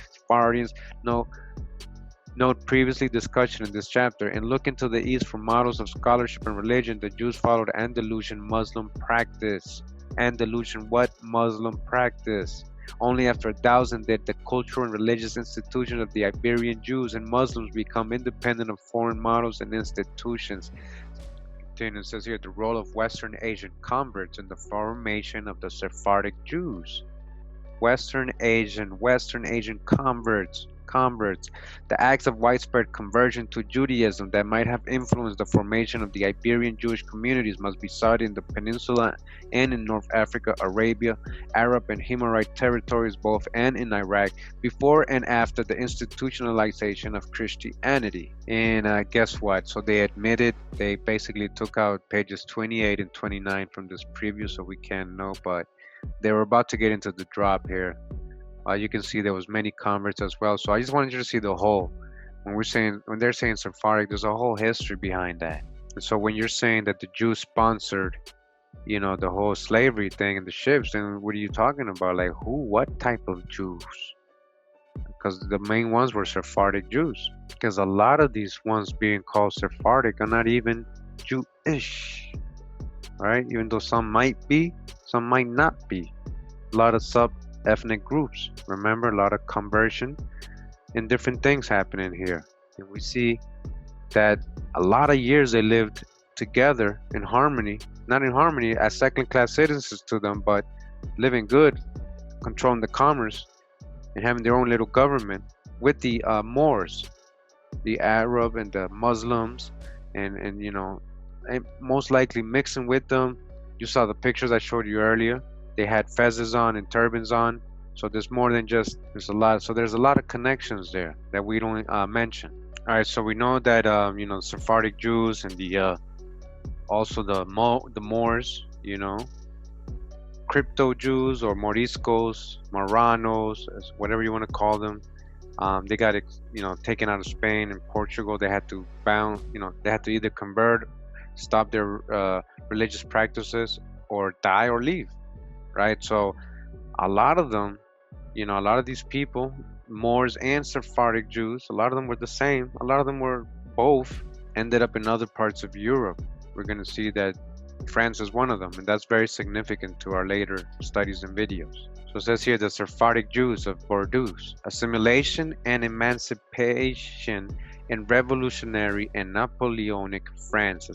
Note previously discussion in this chapter. And look into the East for models of scholarship and religion. The Jews followed Andalusian Muslim practice. Andalusian what? Muslim practice. Only after 1000 did the cultural and religious institutions of the Iberian Jews and Muslims become independent of foreign models and institutions. It says here the role of Western Asian converts in the formation of the Sephardic Jews. Western Asian converts. The acts of widespread conversion to Judaism that might have influenced the formation of the Iberian Jewish communities must be sought in the peninsula and in North Africa, Arabia, Arab and Himyarite territories both, and in Iraq, before and after the institutionalization of Christianity. And guess what? So they basically took out pages 28 and 29 from this preview, so we can't know, but they were about to get into the drop here. You can see there was many converts as well. So I just wanted you to see the whole. When they're saying Sephardic, there's a whole history behind that. And so when you're saying that the Jews sponsored, the whole slavery thing and the ships, then what are you talking about? Like who? What type of Jews? Because the main ones were Sephardic Jews. Because a lot of these ones being called Sephardic are not even Jewish, right? Even though some might be, some might not be. A lot of ethnic groups. Remember, a lot of conversion and different things happening here. And we see that a lot of years they lived together in harmony, not in harmony as second-class citizens to them, but living good, controlling the commerce, and having their own little government with the Moors, the Arab and the Muslims, and most likely mixing with them. You saw the pictures I showed you earlier. They had fezzes on and turbans on. So there's more than just, there's a lot of connections there that we don't mention. All right, so we know that, Sephardic Jews and the also the Moors, crypto Jews or Moriscos, Marranos, whatever you want to call them. They got, taken out of Spain and Portugal. They had to they had to either convert, stop their religious practices, or die or leave. Right, so a lot of them, a lot of these people, Moors and Sephardic Jews, a lot of them were the same. A lot of them were both, ended up in other parts of Europe. We're going to see that France is one of them, and that's very significant to our later studies and videos. So it says here the Sephardic Jews of Bordeaux, assimilation and emancipation in revolutionary and Napoleonic France.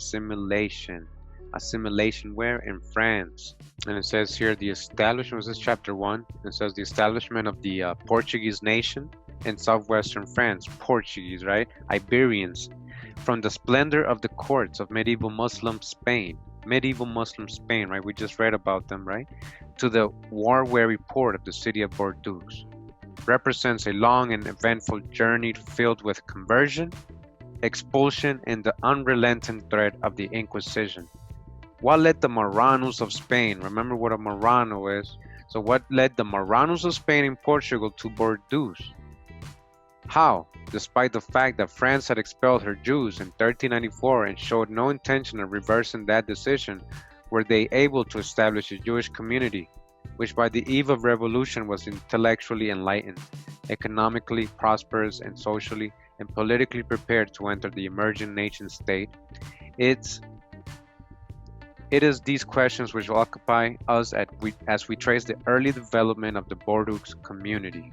Assimilation where? In France. And it says here the establishment, this is chapter 1. It says the establishment of the Portuguese nation in southwestern France, Portuguese, right? Iberians. From the splendor of the courts of medieval Muslim Spain, right? We just read about them, right? To the war-weary port of the city of Bordeaux, represents a long and eventful journey filled with conversion, expulsion, and the unrelenting threat of the Inquisition. What led the Marranos of Spain? Remember what a Marrano is. So what led the Marranos of Spain and Portugal to Bordeaux? How, despite the fact that France had expelled her Jews in 1394 and showed no intention of reversing that decision, were they able to establish a Jewish community, which by the eve of revolution was intellectually enlightened, economically prosperous, and socially and politically prepared to enter the emerging nation state? It is these questions which will occupy us as we trace the early development of the Bordeaux community.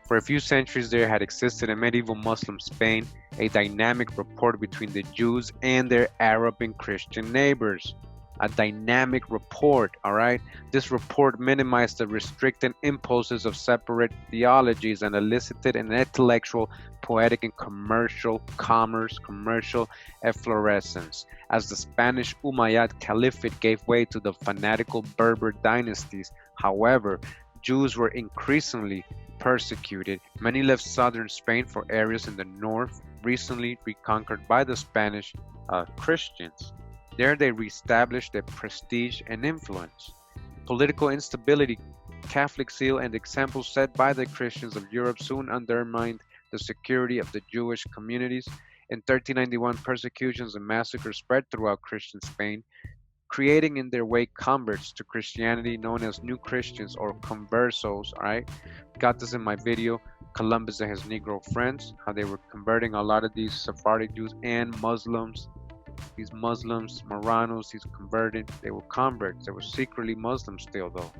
For a few centuries there had existed in medieval Muslim Spain a dynamic rapport between the Jews and their Arab and Christian neighbors. A dynamic rapport, all right? This rapport minimized the restricting impulses of separate theologies and elicited an intellectual, poetic, and commercial efflorescence. As the Spanish Umayyad Caliphate gave way to the fanatical Berber dynasties, however, Jews were increasingly persecuted. Many left southern Spain for areas in the north, recently reconquered by the Spanish Christians. There they reestablished their prestige and influence. Political instability, Catholic zeal, and examples set by the Christians of Europe soon undermined the security of the Jewish communities. In 1391, persecutions and massacres spread throughout Christian Spain, creating in their wake converts to Christianity known as New Christians or conversos, alright? Got this in my video, Columbus and his Negro friends, how they were converting a lot of these Sephardic Jews and Muslims. These Muslims, Marranos, these converted, they were converts. They were secretly Muslims still though.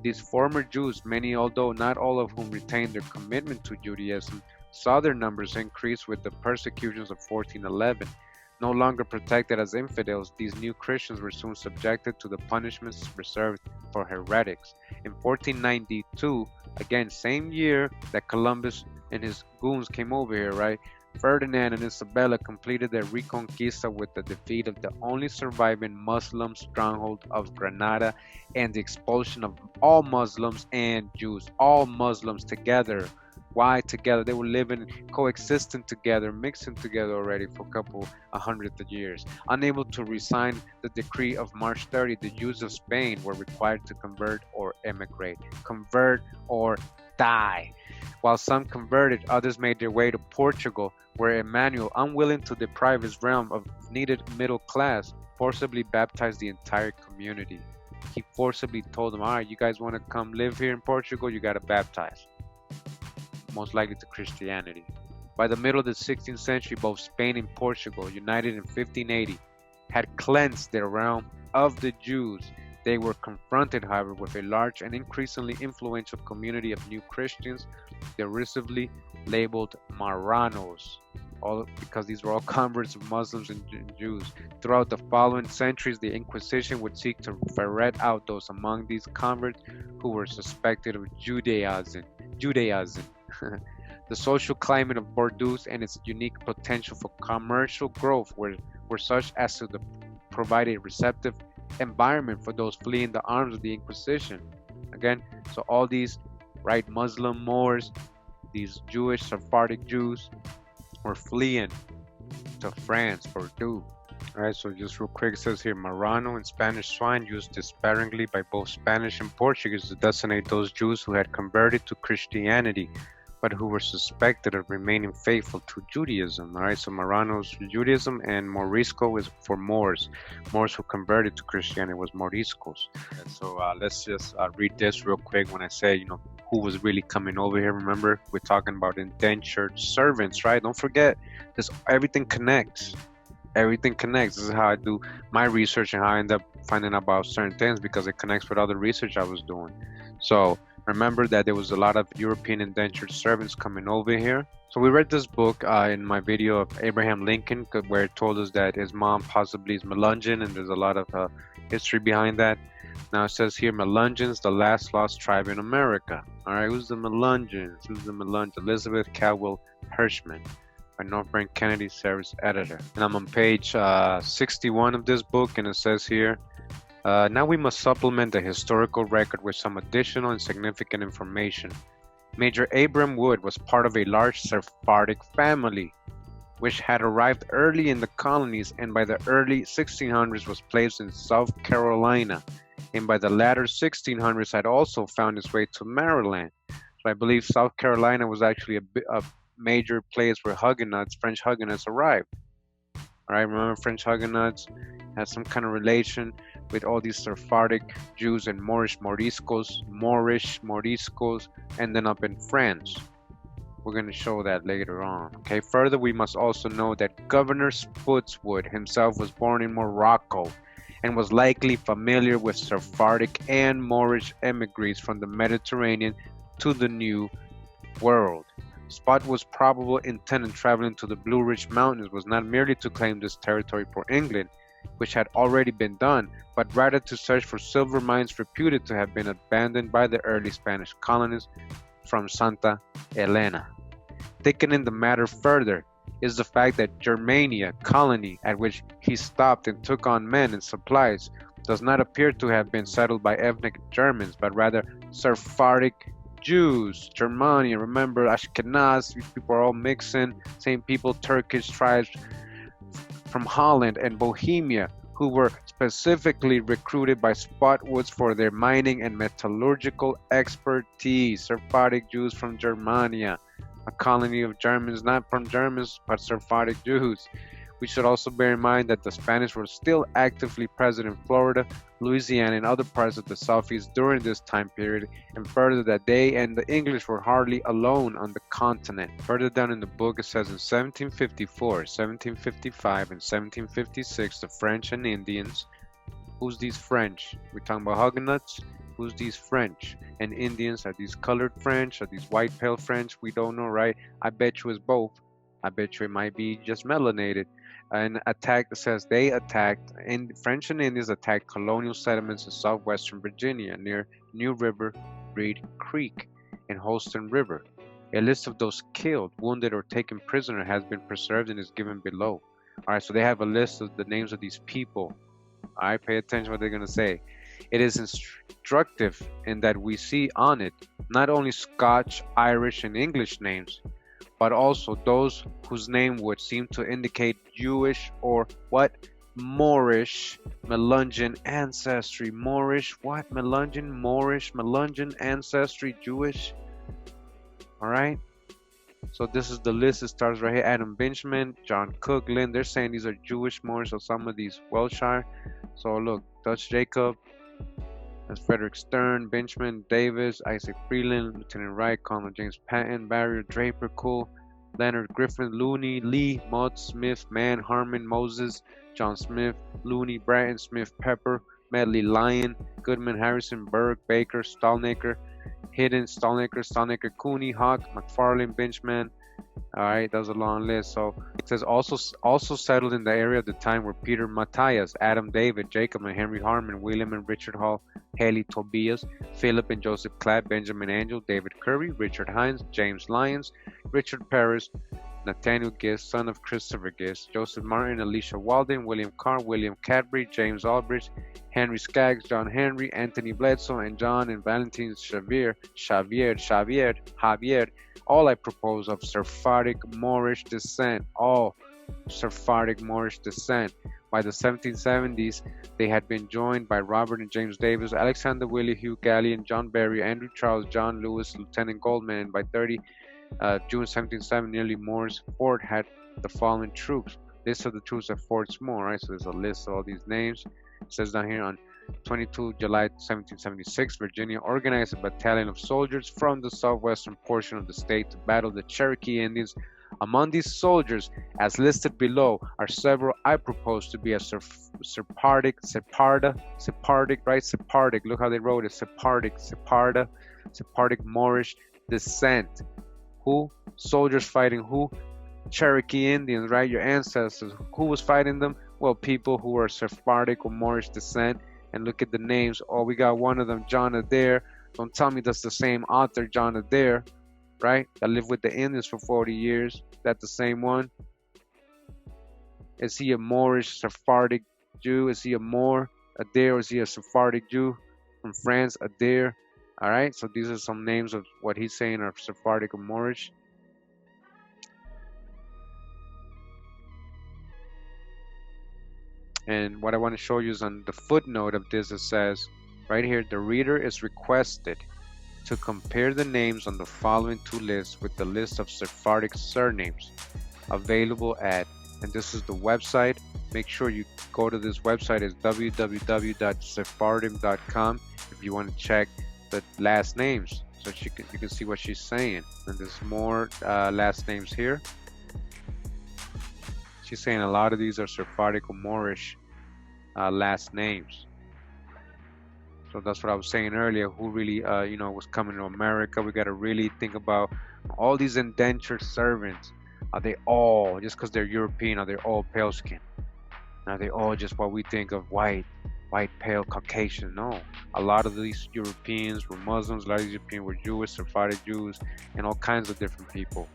These former Jews, many although not all of whom retained their commitment to Judaism, saw their numbers increase with the persecutions of 1411. No longer protected as infidels, these new Christians were soon subjected to the punishments reserved for heretics. In 1492, again, same year that Columbus and his goons came over here, right? Ferdinand and Isabella completed their reconquista with the defeat of the only surviving Muslim stronghold of Granada and the expulsion of all Muslims and Jews, all Muslims together. Why together? They were living, coexisting together, mixing together already for a hundred years. Unable to resign the decree of March 30, the Jews of Spain were required to convert or emigrate. Convert or die. While some converted, others made their way to Portugal, where Emmanuel, unwilling to deprive his realm of needed middle class, forcibly baptized the entire community. He forcibly told them, all right, you guys want to come live here in Portugal, you got to baptize. Most likely to Christianity. By the middle of the 16th century, both Spain and Portugal, united in 1580, had cleansed their realm of the Jews. They were confronted, however, with a large and increasingly influential community of new Christians, derisively labeled Marranos, all because these were all converts of Muslims and Jews. Throughout the following centuries, the Inquisition would seek to ferret out those among these converts who were suspected of Judaism. The social climate of Bordeaux and its unique potential for commercial growth were such as to provide a receptive environment for those fleeing the arms of the Inquisition. Again, so all these, right, Muslim Moors, these Jewish Sephardic Jews were fleeing to France, Bordeaux. Alright, so just real quick, it says here, Marrano and Spanish swine used disparagingly by both Spanish and Portuguese to designate those Jews who had converted to Christianity, but who were suspected of remaining faithful to Judaism. Alright, so Marranos Judaism, and Morisco is for Moors. Moors who converted to Christianity was Moriscos. And so let's just read this real quick when I say, you know, who was really coming over here. Remember, we're talking about indentured servants, right? Don't forget, this everything connects. Everything connects. This is how I do my research and how I end up finding out about certain things, because it connects with other research I was doing. So remember that there was a lot of European indentured servants coming over here. So we read this book in my video of Abraham Lincoln, where it told us that his mom possibly is Melungeon, and there's a lot of history behind that. Now it says here Melungeons, the last lost tribe in America. All right, who's the Melungeons? Who's the Melungeons? Elizabeth Caldwell Hirschman, by Northburn Kennedy Service Editor. And I'm on page 61 of this book, and it says here, now we must supplement the historical record with some additional and significant information. Major Abram Wood was part of a large Sephardic family, which had arrived early in the colonies and by the early 1600s was placed in South Carolina, and by the latter 1600s had also found its way to Maryland. So I believe South Carolina was actually a major place where Huguenots, French Huguenots, arrived. All right, remember French Huguenots had some kind of relation with all these Sephardic Jews and Moorish Moriscos, and then up in France. We're going to show that later on. Okay, further, we must also know that Governor Spotswood himself was born in Morocco and was likely familiar with Sephardic and Moorish emigres from the Mediterranean to the New World. Spotswood's probable intent in traveling to the Blue Ridge Mountains was not merely to claim this territory for England, which had already been done, but rather to search for silver mines reputed to have been abandoned by the early Spanish colonists from Santa Elena. Thickening the matter further is the fact that Germania, colony at which he stopped and took on men and supplies, does not appear to have been settled by ethnic Germans, but rather Sephardic Jews. Germania, remember Ashkenazi, these people are all mixing, same people, Turkish tribes from Holland and Bohemia, who were specifically recruited by Spotswood for their mining and metallurgical expertise. Sephardic Jews from Germania, a colony of Germans, not from Germans, but Sephardic Jews. We should also bear in mind that the Spanish were still actively present in Florida, Louisiana, and other parts of the Southeast during this time period, and further that they and the English were hardly alone on the continent. Further down in the book it says in 1754, 1755, and 1756 the French and Indians. Who's these French? We're talking about Huguenots. Who's these French and Indians? Are these colored French? Are these white pale French? We don't know, right? I bet you it's both. I bet you it might be just melanated. And says they attacked, and French and Indians attacked colonial settlements in southwestern Virginia near New River, Reed Creek, and Holston River. A list of those killed, wounded, or taken prisoner has been preserved and is given below. All right, so they have a list of the names of these people. All right, pay attention to what they're going to say. It is instructive in that we see on it not only Scotch, Irish, and English names, but also those whose name would seem to indicate Jewish or what? Moorish, Melungeon ancestry. Moorish, what? Melungeon, Moorish, Melungeon ancestry, Jewish. All right. So this is the list. It starts right here. Adam Benjamin, John Cook, Lynn. They're saying these are Jewish Moorish, so some of these Welshire. So look, Dutch Jacob, that's Frederick Stern, Benjamin Davis, Isaac Freeland, Lieutenant Wright, Colonel James Patton, Barrier, Draper, Cole, Leonard Griffin, Looney, Lee, Mudd, Smith, Mann, Harmon, Moses, John Smith, Looney, Bratton, Smith, Pepper, Medley, Lyon, Goodman, Harrison, Berg, Baker, Stallnaker, Hidden, Stallnaker, Cooney, Hawk, McFarlane, Benchman. All right, that was a long list. So it says also settled in the area at the time were Peter Matthias, Adam David, Jacob and Henry Harmon, William and Richard Hall, Haley Tobias, Philip and Joseph Clapp, Benjamin Angel, David Curry, Richard Hines, James Lyons, Richard Paris, Nathaniel Gist, son of Christopher Gist, Joseph Martin, Alicia Walden, William Carr, William Cadbury, James Albridge, Henry Skaggs, John Henry, Anthony Bledsoe, and John and Valentine Xavier, all I propose of Sephardic Moorish descent, all Sephardic Moorish descent. By the 1770s, they had been joined by Robert and James Davis, Alexander Willie, Hugh Gallion, John Berry, Andrew Charles, John Lewis, Lieutenant Goldman, and by 30 June 1770, nearly Moore's Fort had the following troops. List of the troops at Forts Moore, right? So there's a list of all these names. It says down here on 22 July 1776, Virginia organized a battalion of soldiers from the southwestern portion of the state to battle the Cherokee Indians. Among these soldiers, as listed below, are several I propose to be a Sephardic, right? Sephardic, look how they wrote it, Sepharda, Sephardic Moorish descent. Who? Soldiers fighting who? Cherokee Indians, right? Your ancestors. Who was fighting them? Well, people who were Sephardic or Moorish descent. and look at the names. Oh, we got one of them, John Adair. Don't tell me that's the same author, John Adair, right? That lived with the Indians for 40 years. That the same one? Is he a Moorish Sephardic Jew? Is he a Moor? Adair, is he a Sephardic Jew from France? Adair. All right, so these are some names of what he's saying are Sephardic or Moorish. And what I want to show you is on the footnote of this, it says right here, the reader is requested to compare the names on the following two lists with the list of Sephardic surnames available at, and this is the website. Make sure you go to this website. It's www.sephardim.com if you want to check the last names, so you can see what she's saying. And there's more last names here. She's saying a lot of these are Sephardic or Moorish last names. So that's what I was saying earlier. Who really, was coming to America? We got to really think about all these indentured servants. Are they all, just because they're European, are they all pale skin? Are they all just what we think of white, pale, Caucasian? No. A lot of these Europeans were Muslims. A lot of these Europeans were Jewish, Sephardic Jews, and all kinds of different people.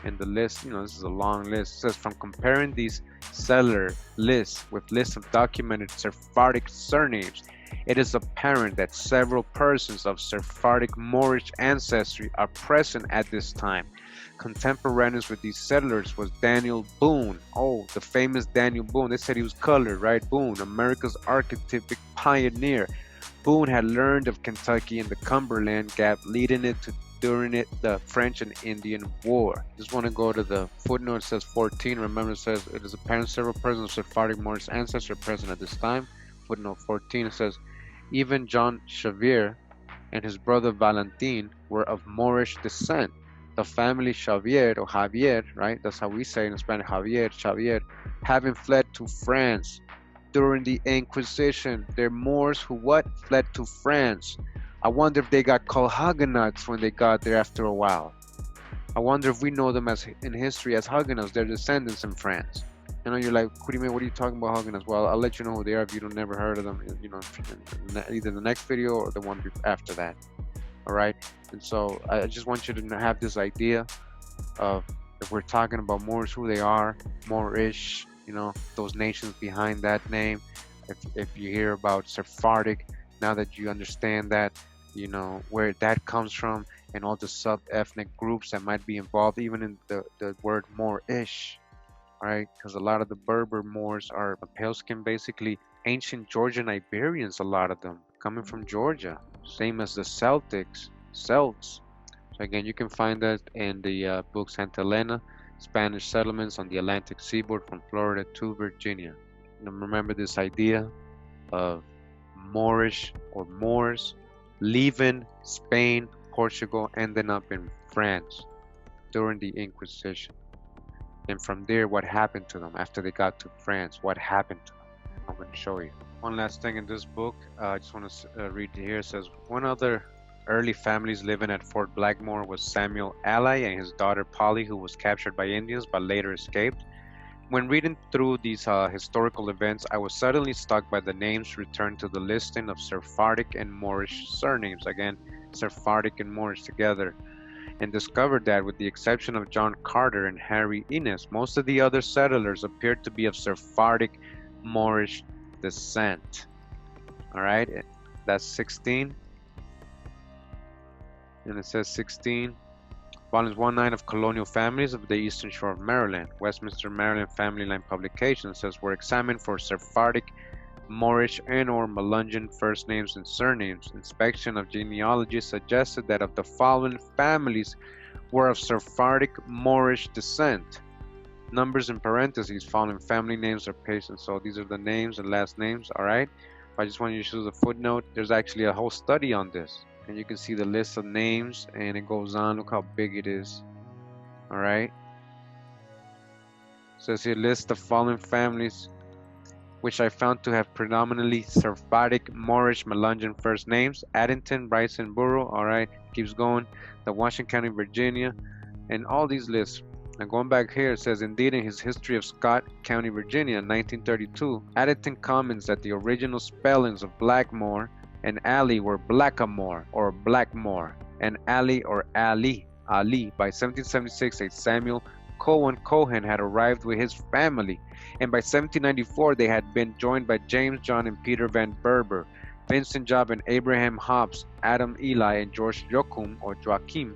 And the list, this is a long list. It says, from comparing these settler lists with lists of documented Sephardic surnames, it is apparent that several persons of Sephardic Moorish ancestry are present at this time. Contemporaneous with these settlers was Daniel Boone. Oh, the famous Daniel Boone. They said he was colored, right? Boone, America's archetypic pioneer. Boone had learned of Kentucky and the Cumberland Gap, leading it to during the French and Indian War. Just want to go to the footnote. It says 14. Remember, it says it is apparent several persons of Sephardic Moorish ancestry are present at this time. Footnote 14, it says even John Xavier and his brother Valentin were of Moorish descent. The family Xavier, or Javier, right? That's how we say in Spanish, Xavier, having fled to France during the Inquisition. They're Moors who fled to France. I wonder if they got called Huguenots when they got there after a while. I wonder if we know them as in history as Huguenots. They're descendants in France. You're like, Kurimeo, what are you talking about Huguenots? Well, I'll let you know who they are if you don't never heard of them. Either the next video or the one after that. All right. And so I just want you to have this idea of, if we're talking about Moors, who they are, Moorish, those nations behind that name. If you hear about Sephardic, now that you understand that, where that comes from, and all the sub-ethnic groups that might be involved, even in the word Moorish, all right? Because a lot of the Berber Moors are pale skin, basically ancient Georgian Iberians, a lot of them coming from Georgia, same as the Celts. So again, you can find that in the book Santa Elena, Spanish Settlements on the Atlantic Seaboard from Florida to Virginia. Remember this idea of Moorish or Moors leaving Spain, Portugal, ending up in France during the Inquisition. And from there, what happened to them after they got to France? What happened to them? I'm going to show you. One last thing in this book, I just want to read here. It says, one other early families living at Fort Blackmore was Samuel Alley and his daughter Polly, who was captured by Indians but later escaped. When reading through these historical events, I was suddenly struck by the names returned to the listing of Sephardic and Moorish surnames. Again, Sephardic and Moorish together. And discovered that, with the exception of John Carter and Harry Innes, most of the other settlers appeared to be of Sephardic Moorish descent. All right, that's 16. And it says 16. Volumes 1-9 of Colonial Families of the Eastern Shore of Maryland. Westminster, Maryland Family Line Publications says were examined for Sephardic, Moorish, and or Melungeon first names and surnames. Inspection of genealogy suggested that of the following families were of Sephardic Moorish descent. Numbers in parentheses following family names are pasted. So these are the names and last names. All right. I just want you to show the footnote. There's actually a whole study on this. And you can see the list of names, and it goes on. Look how big it is. All right. So it's a list of following families, which I found to have predominantly Sephardic, Moorish, Melungeon first names. Addington, Bryson, Borough. All right. Keeps going. The Washington County, Virginia. And all these lists And going back here, it says, indeed, in his History of Scott County, Virginia, 1932, Addington comments that the original spellings of Blackmore and Alley were Blackamore or Blackmore, and Ali or Ali. By 1776, a Samuel Cohen had arrived with his family, and by 1794 they had been joined by James John and Peter Van Berber, Vincent Job and Abraham Hobbs, Adam Eli and George Joachim or Joachim.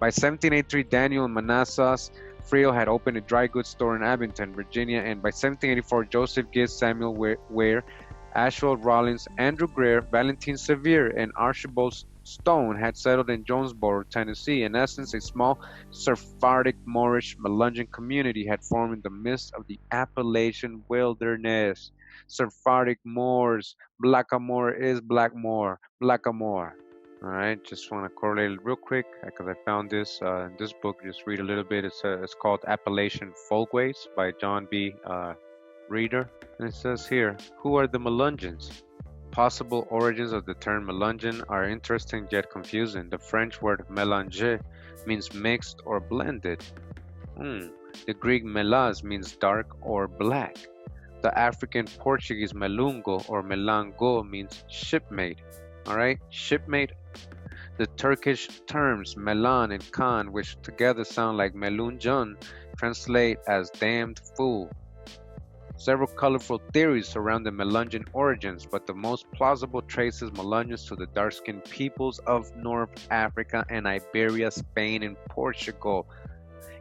By 1783, Daniel and Manassas Frio had opened a dry goods store in Abington, Virginia, and by 1784, Joseph Gibbs, Samuel Ware, Ashwell Rollins, Andrew Greer, Valentine Sevier, and Archibald Stone had settled in Jonesboro, Tennessee. In essence, a small Sephardic Moorish Melungeon community had formed in the midst of the Appalachian wilderness. Sephardic Moors, Blackamore is Blackmore, Blackamore. All right, just want to correlate it real quick because I found this in this book. Just read a little bit. It's called Appalachian Folkways by John B. Reeder. And it says here, who are the Melungeons? Possible origins of the term Melungeon are interesting yet confusing. The French word mélanger means mixed or blended. The Greek melas means dark or black. The African Portuguese melungo or melango means shipmate. All right, shipmate. The Turkish terms melan and khan, which together sound like melunjon, translate as damned fool. Several colorful theories surround the Melungeon origins, but the most plausible traces Melungeons to the dark-skinned peoples of North Africa and Iberia, Spain, and Portugal,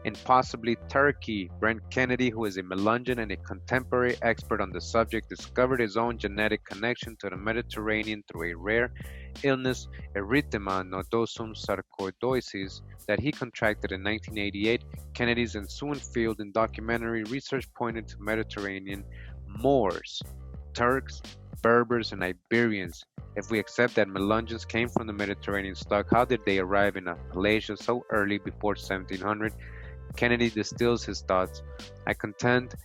and possibly Turkey. Brent Kennedy, who is a Melungeon and a contemporary expert on the subject, discovered his own genetic connection to the Mediterranean through a rare illness, erythema nodosum sarcoidosis, that he contracted in 1988. Kennedy's ensuing field and documentary research pointed to Mediterranean Moors, Turks, Berbers, and Iberians. If we accept that Melungeons came from the Mediterranean stock, how did they arrive in Appalachia so early before 1700? Kennedy distills his thoughts. I contend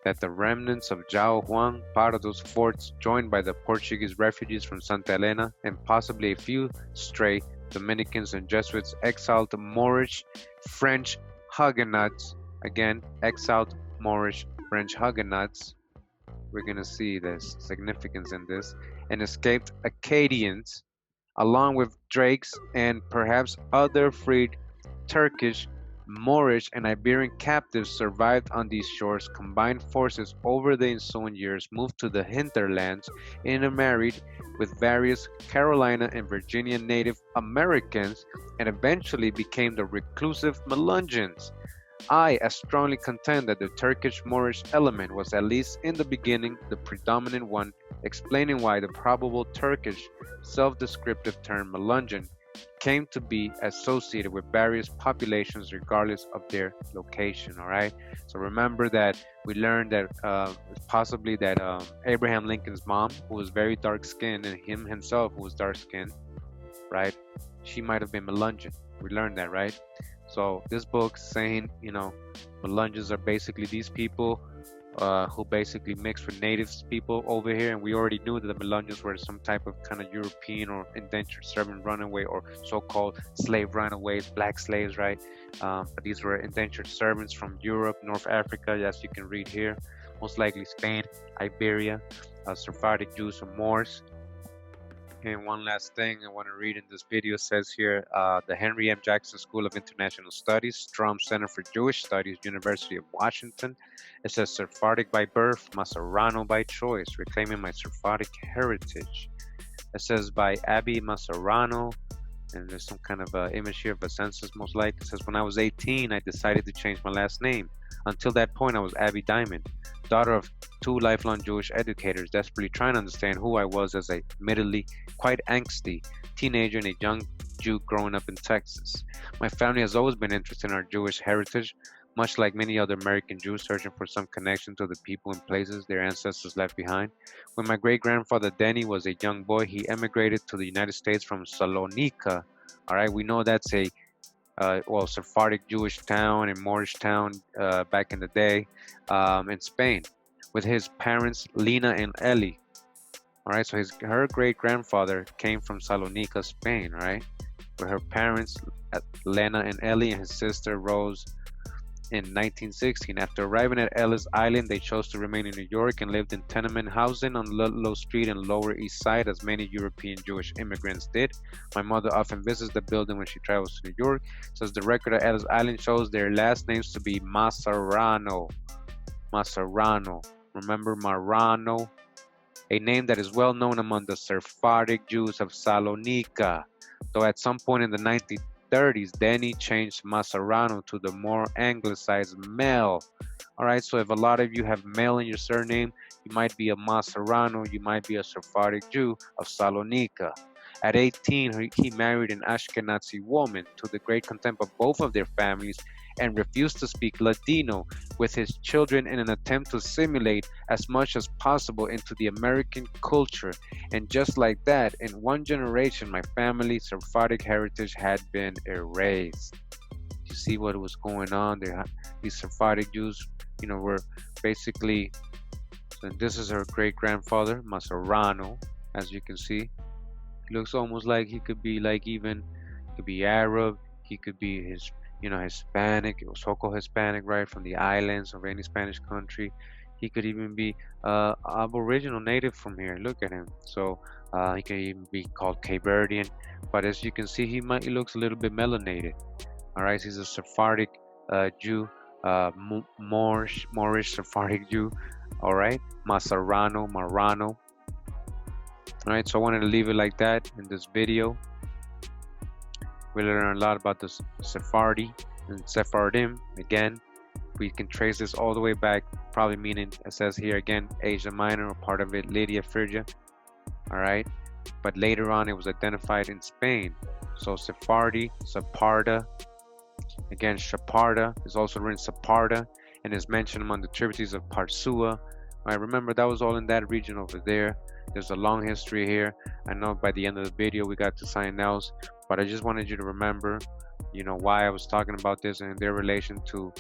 that the remnants of João Juan Pardo's forts, joined by the Portuguese refugees from Santa Helena and possibly a few stray Dominicans and Jesuits, exiled Moorish French Huguenots, again, exiled Moorish French Huguenots, we're going to see the significance in this, and escaped Acadians, along with Drakes and perhaps other freed Turkish, Moorish, and Iberian captives survived on these shores. Combined forces over the ensuing years moved to the hinterlands, intermarried with various Carolina and Virginia Native Americans, and eventually became the reclusive Melungeons. I as strongly contend that the Turkish Moorish element was at least in the beginning the predominant one, explaining why the probable Turkish self-descriptive term Melungeon came to be associated with various populations regardless of their location. All right, so remember that we learned that possibly that Abraham Lincoln's mom, who was very dark skinned, and him himself, who was dark skinned, right, she might have been Melungeon. We learned that, right? So this book's saying, you know, Melungeons are basically these people who basically mixed with natives people over here, and we already knew that the Melungeons were some type of kind of European or indentured servant runaway or so-called slave runaways, black slaves, right? But these were indentured servants from Europe, North Africa, as you can read here, most likely Spain, Iberia, Sephardic Jews or Moors. And one last thing I want to read in this video says here, the Henry M. Jackson School of International Studies, Strom Center for Jewish Studies, University of Washington. It says Sephardic by birth, Maserano by choice, reclaiming my Sephardic heritage. It says by Abby Maserano, and there's some kind of image here of a census most likely. It says, when I was 18, I decided to change my last name. Until that point, I was Abby Diamond, daughter of two lifelong Jewish educators, desperately trying to understand who I was as a admittedly quite angsty teenager and a young Jew growing up in Texas. My family has always been interested in our Jewish heritage, much like many other American Jews searching for some connection to the people and places their ancestors left behind. When my great-grandfather Denny was a young boy, he emigrated to the United States from Salonika. All right, we know that's a Sephardic Jewish town and Moorish town back in the day in Spain, with his parents Lena and Eli. All right, so her great-grandfather came from Salonika, Spain, right? With her parents Lena and Eli and his sister Rose in 1916. After arriving at Ellis Island, they chose to remain in New York and lived in tenement housing on Ludlow Street and Lower East Side, as many European Jewish immigrants did. My mother often visits the building when she travels to New York. Says the record at Ellis Island shows their last names to be Masarano. Masarano. Remember Marano? A name that is well known among the Sephardic Jews of Salonika, though at some point in the 1930s, Denny changed Masarano to the more anglicized Mel. All right, so if a lot of you have Mel in your surname, you might be a Masarano, you might be a Sephardic Jew of Salonika. At 18, he married an Ashkenazi woman, to the great contempt of both of their families, and refused to speak Ladino with his children in an attempt to assimilate as much as possible into the American culture. And just like that, in one generation, my family's Sephardic heritage had been erased. You see what was going on there? These Sephardic Jews, were basically, and this is her great-grandfather, Masarano, as you can see. He looks almost like he could be could be Arab, he could be Hispanic, so-called Hispanic, right, from the islands of any Spanish country. He could even be Aboriginal native from here. Look at him. So he could even be called Cape Verdean. But as you can see, he looks a little bit melanated. All right, he's a Sephardic Jew, Moorish Sephardic Jew. All right, Marano. All right, so I wanted to leave it like that in this video. We learn a lot about the Sephardi and Sephardim. Again, we can trace this all the way back, probably meaning, it says here again, Asia Minor, or part of it, Lydia, Phrygia. All right, but later on it was identified in Spain. So Sephardi, Saparda. Again, Saparda is also written Saparda and is mentioned among the tributaries of Parsua. All right, remember that was all in that region over there. There's a long history here. I know by the end of the video we got to something else, but I just wanted you to remember, why I was talking about this and their relation to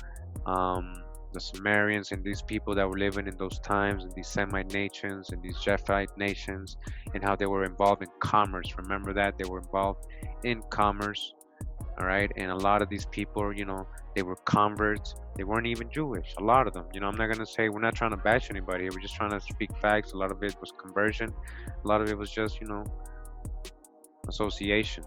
the Sumerians and these people that were living in those times, and these Semite nations and these Japhet nations, and how they were involved in commerce. Remember that they were involved in commerce. All right, and a lot of these people, they were converts. They weren't even Jewish, a lot of them. I'm not gonna say, we're not trying to bash anybody. We're just trying to speak facts. A lot of it was conversion. A lot of it was just, association.